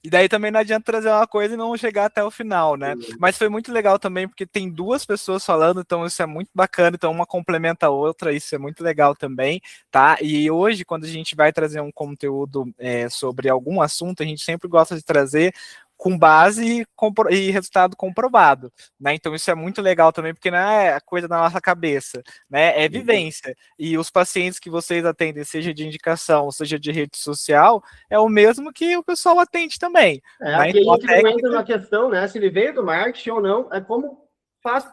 E daí também não adianta trazer uma coisa e não chegar até o final, né? Mas foi muito legal também, porque tem 2 pessoas falando, então isso é muito bacana, então uma complementa a outra, isso é muito legal também, tá? E hoje, quando a gente vai trazer um conteúdo sobre algum assunto, a gente sempre gosta de trazer com base e resultado comprovado, né? Então isso é muito legal também, porque não é coisa da nossa cabeça, né? É vivência. E os pacientes que vocês atendem, seja de indicação, seja de rede social, é o mesmo que o pessoal atende também. Né? Aqui então, a gente não entra na questão, né? Se ele veio do marketing ou não, é como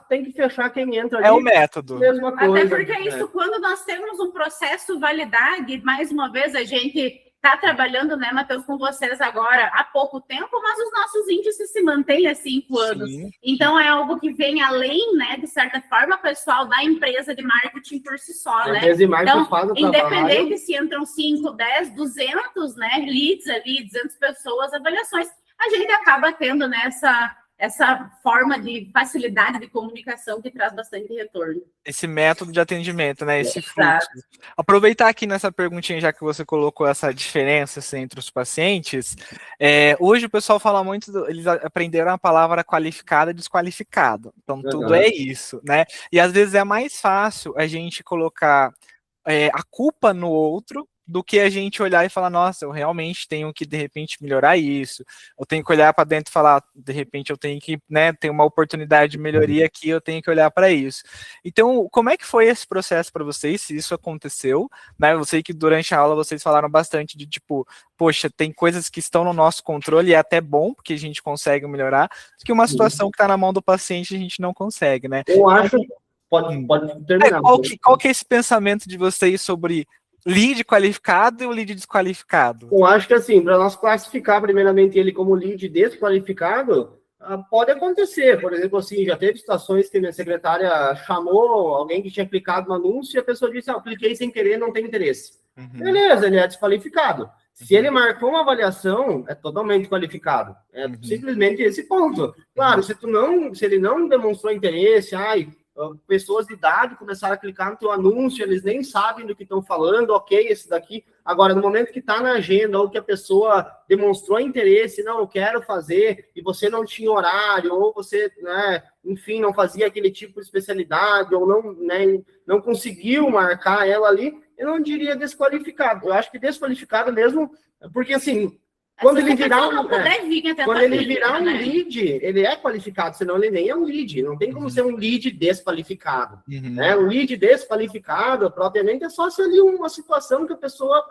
tem que fechar quem entra ali. É o método. Mesma coisa. Até porque é isso, quando nós temos um processo validade, mais uma vez a gente está trabalhando, né, Matheus, com vocês agora há pouco tempo, mas os nossos índices se mantêm há 5 anos. Sim. Então é algo que vem além, né, de certa forma, pessoal, da empresa de marketing por si só, né? Então, independente se entram 5, 10, 200, né, leads ali, 200 pessoas, avaliações, a gente acaba tendo, né, essa forma de facilidade de comunicação que traz bastante retorno. Esse método de atendimento, né? Esse fluxo. Aproveitar aqui nessa perguntinha, já que você colocou essa diferença assim, entre os pacientes, hoje o pessoal fala muito, eles aprenderam a palavra qualificado e desqualificado. Então, tudo é isso, né? E às vezes é mais fácil a gente colocar a culpa no outro, do que a gente olhar e falar, nossa, eu realmente tenho que, de repente, melhorar isso. Eu tenho que olhar para dentro e falar, de repente, eu tenho que, né, ter uma oportunidade de melhoria aqui, eu tenho que olhar para isso. Então, como é que foi esse processo para vocês, se isso aconteceu? Né? Eu sei que durante a aula vocês falaram bastante de, tipo, poxa, tem coisas que estão no nosso controle e é até bom, porque a gente consegue melhorar, que uma situação que está na mão do paciente a gente não consegue, né? Eu acho... Pode terminar. Qual que é esse pensamento de vocês sobre lead qualificado e o lead desqualificado? Eu acho que assim, para nós classificar primeiramente ele como lead desqualificado, pode acontecer. Por exemplo, assim, já teve situações que minha secretária chamou alguém que tinha aplicado um anúncio e a pessoa disse, apliquei sem querer, não tem interesse. Beleza, ele é desqualificado. Se ele marcou uma avaliação, é totalmente qualificado. É simplesmente esse ponto. Claro, se ele não demonstrou interesse, pessoas de idade começaram a clicar no teu anúncio, eles nem sabem do que estão falando, ok, esse daqui. Agora, no momento que está na agenda, ou que a pessoa demonstrou interesse, não, eu quero fazer, e você não tinha horário, ou você, né, enfim, não fazia aquele tipo de especialidade, ou não, né, não conseguiu marcar ela ali, eu não diria desqualificado. Eu acho que desqualificado mesmo, porque assim, quando ele virar um lead, ele é qualificado, senão ele nem é um lead. Não tem como ser um lead desqualificado. Né? Um lead desqualificado, propriamente, é só se ali uma situação que a pessoa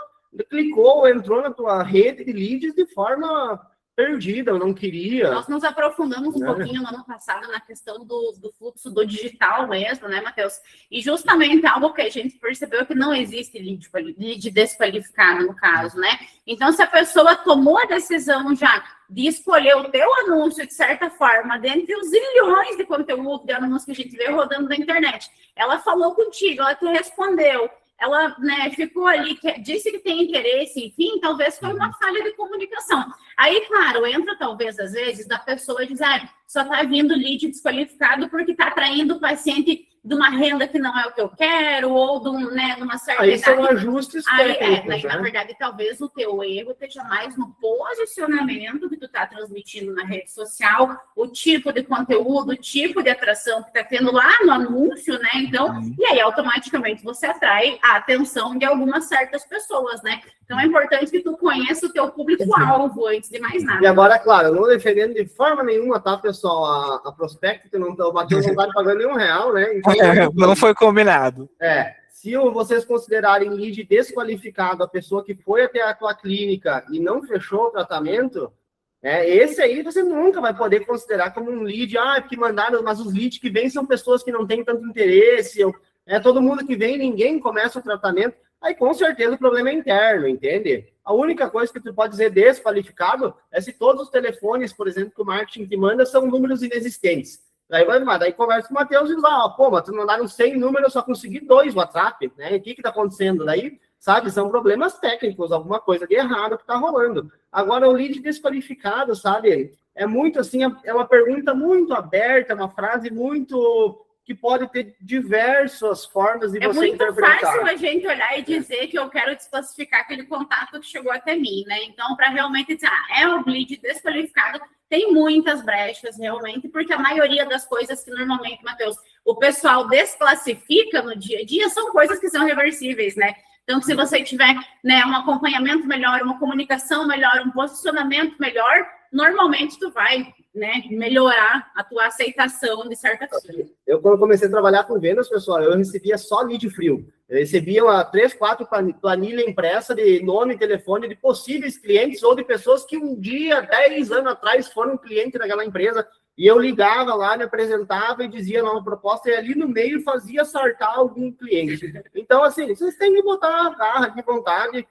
clicou, entrou na tua rede de leads de forma perdida, eu não queria. Nós nos aprofundamos um pouquinho no ano passado na questão do fluxo do digital mesmo, né, Matheus? E justamente algo que a gente percebeu que não existe lead desqualificado, no caso, né? Então, se a pessoa tomou a decisão já de escolher o teu anúncio, de certa forma, dentre os zilhões de conteúdo de anúncios que a gente vê rodando na internet, ela falou contigo, ela te respondeu, ela, né, ficou ali, disse que tem interesse, enfim, talvez foi uma falha de comunicação. Aí, claro, entra talvez, às vezes, da pessoa dizer, só está vindo lead desqualificado porque está atraindo o paciente de uma renda que não é o que eu quero, ou de uma certa idade. Aí são ajustes técnicos, na verdade, talvez o teu erro esteja mais no posicionamento que tu está transmitindo na rede social, o tipo de conteúdo, o tipo de atração que está tendo lá no anúncio, né? Então, e aí, automaticamente, você atrai a atenção de algumas certas pessoas, né? Então, é importante que tu conheça o teu público-alvo antes de mais nada. E agora, claro, não defendendo de forma nenhuma, tá, pessoal, a prospecto, que não bateu vontade pagando nenhum real, né? Então, não foi combinado. Se vocês considerarem lead desqualificado a pessoa que foi até a tua clínica e não fechou o tratamento, esse aí você nunca vai poder considerar como um lead, porque mandaram, mas os leads que vêm são pessoas que não têm tanto interesse, todo mundo que vem, ninguém começa o tratamento. Aí, com certeza, o problema é interno, entende? A única coisa que tu pode dizer desqualificado é se todos os telefones, por exemplo, que o marketing te manda são números inexistentes. Daí conversa com o Matheus e diz lá, mas tu mandaram 100 números, eu só consegui 2 WhatsApp, né? O que tá acontecendo? Daí, sabe, são problemas técnicos, alguma coisa de errado que tá rolando. Agora, o lead desqualificado, sabe, é muito assim, é uma pergunta muito aberta, uma frase muito... que pode ter diversas formas de você interpretar. É muito fácil a gente olhar e dizer que eu quero desclassificar aquele contato que chegou até mim, né? Então, para realmente dizer, é um lead desqualificado, tem muitas brechas, realmente, porque a maioria das coisas que normalmente, Matheus, o pessoal desclassifica no dia a dia são coisas que são reversíveis, né? Então, se você tiver, né, um acompanhamento melhor, uma comunicação melhor, um posicionamento melhor, normalmente tu vai, né, melhorar a tua aceitação de certa forma. Eu, quando comecei a trabalhar com vendas, pessoal, eu recebia só lead frio. Eu recebia 3, 4 planilha impressa de nome e telefone de possíveis clientes ou de pessoas que um dia, 10 anos atrás, foram cliente daquela empresa. E eu ligava lá, me apresentava e dizia uma proposta, e ali no meio fazia sartar algum cliente. Então, assim, vocês têm que botar a garra de vontade,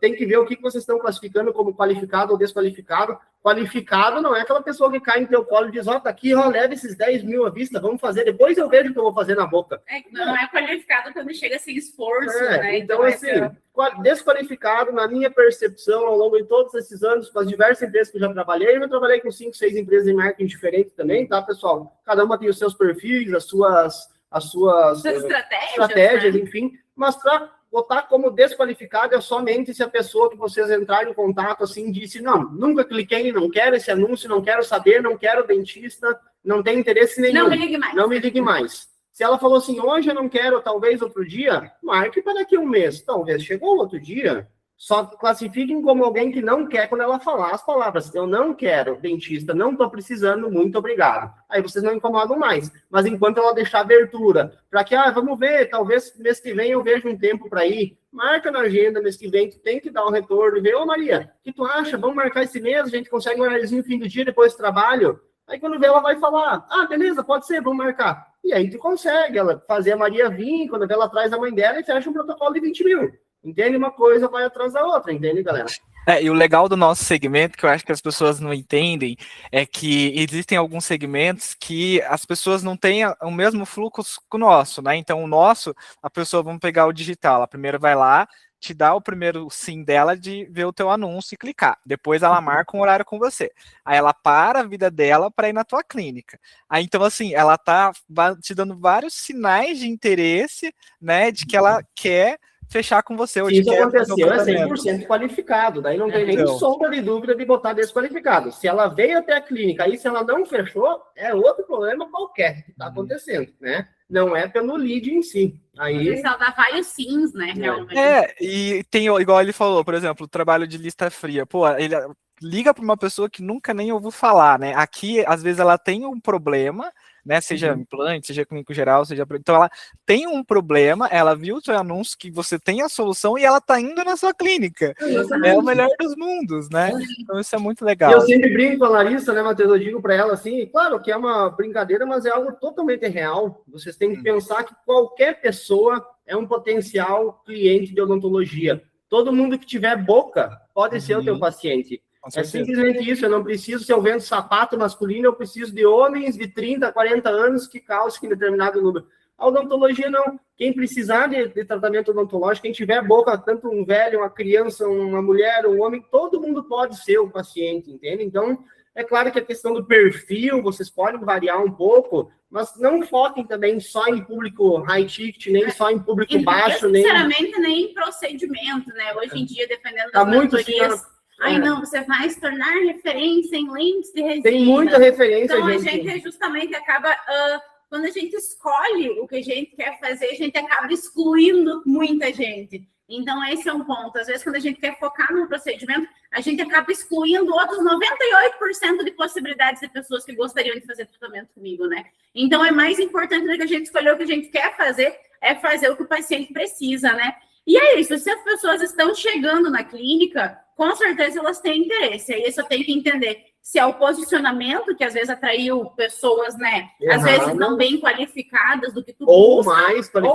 tem que ver o que vocês estão classificando como qualificado ou desqualificado. Qualificado não é aquela pessoa que cai no teu colo e diz, tá aqui, leva esses 10 mil à vista, vamos fazer, depois eu vejo o que eu vou fazer na boca. Não é qualificado quando chega sem esforço, né? Então, assim, desqualificado, na minha percepção, ao longo de todos esses anos, com as diversas empresas que eu já trabalhei, eu trabalhei com 5, 6 empresas em marketing diferentes também, tá, pessoal? Cada uma tem os seus perfis, as suas estratégias, né? Enfim, mas para botar como desqualificado é somente se a pessoa que vocês entrarem em contato, assim, disse, não, nunca cliquei, não quero esse anúncio, não quero saber, não quero dentista, não tem interesse nenhum. Não me ligue mais. Não me ligue mais. Se ela falou assim, hoje eu não quero, talvez outro dia, marque para daqui a um mês. Talvez chegou outro dia, só classifiquem como alguém que não quer quando ela falar as palavras. Eu não quero dentista, não estou precisando, muito obrigado. Aí vocês não incomodam mais. Mas enquanto ela deixar abertura para que, vamos ver, talvez mês que vem eu vejo um tempo para ir, marca na agenda mês que vem, tu tem que dar um retorno e ver, Maria, o que tu acha? Vamos marcar esse mês, a gente consegue um horáriozinho no fim do dia, depois do trabalho. Aí quando vê, ela vai falar, beleza, pode ser, vamos marcar. E aí tu consegue ela fazer a Maria vir, quando vê, ela traz a mãe dela e fecha um protocolo de 20 mil. Entende? Uma coisa vai atrás da outra, entende, galera? E o legal do nosso segmento, que eu acho que as pessoas não entendem, é que existem alguns segmentos que as pessoas não têm o mesmo fluxo que o nosso, né? Então, o nosso, a pessoa, vamos pegar o digital, ela primeiro vai lá, te dá o primeiro sim dela de ver o teu anúncio e clicar. Depois ela marca um horário com você. Aí ela para a vida dela para ir na tua clínica. Aí então assim, ela tá te dando vários sinais de interesse, né, de que ela quer fechar com você. Se isso aconteceu, é 100% qualificado. Daí não tem nem sombra de dúvida de botar desqualificado. Se ela veio até a clínica, aí se ela não fechou, é outro problema qualquer que está acontecendo, né? Não é pelo lead em si. Aí ela dá vários sims, né? Realmente. E tem, igual ele falou, por exemplo, o trabalho de lista fria. Pô, ele liga para uma pessoa que nunca nem ouviu falar, né? Aqui, às vezes, ela tem um problema, né? Seja implante, seja clínico geral, seja. Então, ela tem um problema, ela viu o seu anúncio que você tem a solução e ela tá indo na sua clínica. É o melhor dos mundos, né? Então, isso é muito legal. E eu sempre brinco com a Larissa, né, Matheus? Eu digo para ela assim, claro que é uma brincadeira, mas é algo totalmente real. Vocês têm que pensar que qualquer pessoa é um potencial cliente de odontologia. Todo mundo que tiver boca pode ser o teu paciente. É simplesmente isso, eu não preciso, se eu vendo sapato masculino, eu preciso de homens de 30, 40 anos que calcem determinado número. A odontologia não. Quem precisar de tratamento odontológico, quem tiver boca, tanto um velho, uma criança, uma mulher, um homem, todo mundo pode ser o paciente, entende? Então, é claro que a questão do perfil, vocês podem variar um pouco, mas não foquem também só em público high ticket, nem só em público baixo. Sinceramente, nem em procedimento, né? Hoje em dia, dependendo das mentorias... Aí não, você vai se tornar referência em lentes de resina. Tem muita referência, então, a gente justamente acaba... quando a gente escolhe o que a gente quer fazer, a gente acaba excluindo muita gente. Então, esse é um ponto. Às vezes, quando a gente quer focar num procedimento, a gente acaba excluindo outros 98% de possibilidades de pessoas que gostariam de fazer tratamento comigo, né? Então, é mais importante do que a gente escolher o que a gente quer fazer, é fazer o que o paciente precisa, né? E é isso, se as pessoas estão chegando na clínica, com certeza elas têm interesse. Aí você tem que entender se é o posicionamento, que às vezes atraiu pessoas, né? Às vezes não bem qualificadas do que tu busca, ou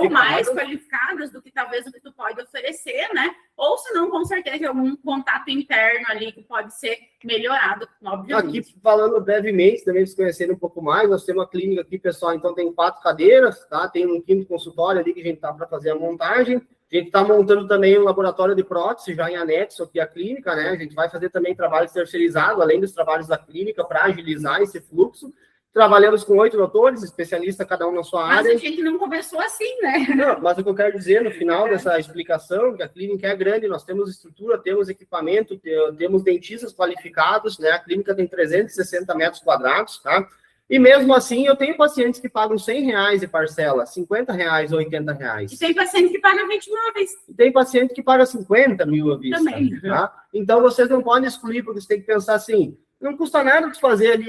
mais qualificadas do que talvez o que tu pode oferecer, né? Ou se não, com certeza, algum contato interno ali que pode ser melhorado, obviamente. Aqui, falando brevemente, também se conhecendo um pouco mais, nós temos uma clínica aqui, pessoal, então tem 4 cadeiras, tá? Tem um 5º consultório ali que a gente tá para fazer a montagem. A gente está montando também um laboratório de prótese, já em anexo aqui à clínica, né? A gente vai fazer também trabalhos terceirizados, além dos trabalhos da clínica, para agilizar esse fluxo. Trabalhamos com 8 doutores, especialistas, cada um na sua área. Mas a gente não começou assim, né? Não, mas o que eu quero dizer, no final dessa explicação, que a clínica é grande, nós temos estrutura, temos equipamento, temos dentistas qualificados, né? A clínica tem 360 metros quadrados, tá? E mesmo assim, eu tenho pacientes que pagam R$100 de parcela, R$50 ou R$80. E tem paciente que paga 20 mil à vista. E tem paciente que paga 50 mil à vista. Também. Tá? Então, vocês não podem excluir, porque você tem que pensar assim, não custa nada de fazer ali,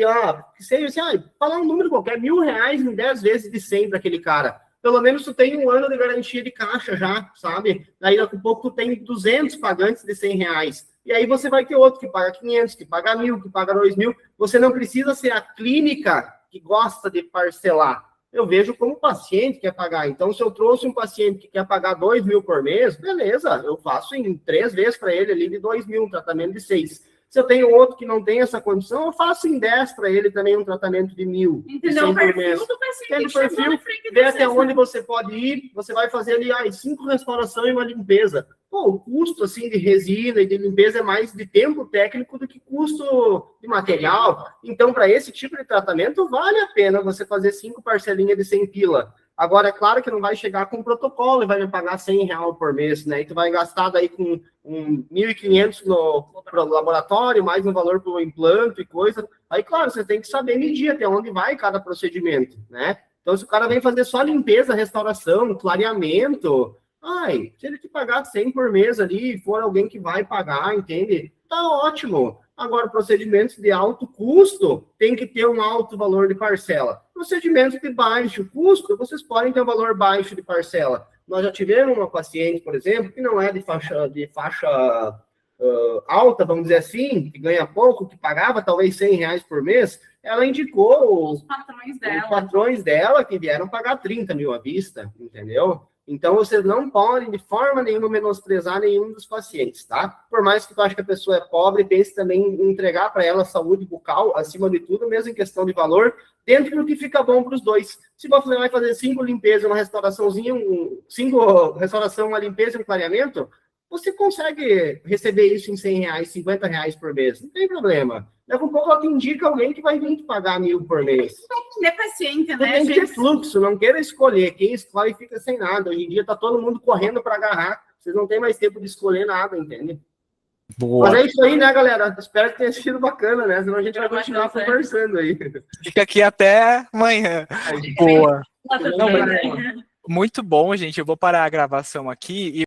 que seja assim, falar um número qualquer, R$1.000 em 10 vezes de 100 para aquele cara. Pelo menos tu tem 1 ano de garantia de caixa já, sabe? Daí, daqui a pouco, tu tem 200 pagantes de R$100. E aí você vai ter outro que paga 500, que paga 1.000, que paga 2.000. Você não precisa ser a clínica que gosta de parcelar. Eu vejo como o paciente quer pagar. Então, se eu trouxe um paciente que quer pagar 2.000 por mês, beleza, eu faço em 3 vezes para ele ali de 2.000, um tratamento de 6. Se eu tenho outro que não tem essa condição, eu faço em 10 para ele também um tratamento de 1.000. Entendeu? O perfil do paciente. Vê até onde você pode ir, você vai fazer ali 5 restauração e uma limpeza. Pô, o custo assim de resina e de limpeza é mais de tempo técnico do que custo de material. Então, para esse tipo de tratamento, vale a pena você fazer 5 parcelinhas de 100 pila. Agora, é claro que não vai chegar com protocolo e vai me pagar R$100 por mês, né? E tu vai gastar daí com 1.500 no laboratório, mais um valor para o implante e coisa. Aí, claro, você tem que saber medir até onde vai cada procedimento, né? Então, se o cara vem fazer só limpeza, restauração, clareamento, se ele te pagar 100 por mês ali, e for alguém que vai pagar, entende? Tá ótimo. Agora, procedimentos de alto custo tem que ter um alto valor de parcela. Procedimentos de baixo custo, vocês podem ter um valor baixo de parcela. Nós já tivemos uma paciente, por exemplo, que não é de faixa alta, vamos dizer assim, que ganha pouco, que pagava talvez R$100 por mês, ela indicou os patrões dela que vieram pagar 30 mil à vista, entendeu? Então, vocês não podem, de forma nenhuma, menosprezar nenhum dos pacientes, tá? Por mais que tu ache que a pessoa é pobre, pense também em entregar para ela saúde bucal, acima de tudo, mesmo em questão de valor, dentro do que fica bom para os dois. Se você vai fazer 5 limpezas, uma restauraçãozinha, 5 restauração, uma limpeza e um clareamento, você consegue receber isso em 100 reais, 50 reais por mês, não tem problema. Leva um pouco, ela te indica alguém que vai vir te pagar 1.000 por mês. É paciente, Então, né, tem que ter gente? fluxo, não queira escolher. Quem escolhe fica sem nada. Hoje em dia tá todo mundo correndo para agarrar. Vocês não têm mais tempo de escolher nada, entende? Boa. Mas é isso aí, né, galera? Espero que tenha sido bacana, né? Senão a gente vai continuar conversando aí. Fica aqui até amanhã. Boa. Tudo Não, bem, mas né? muito bom, gente. Eu vou parar a gravação aqui e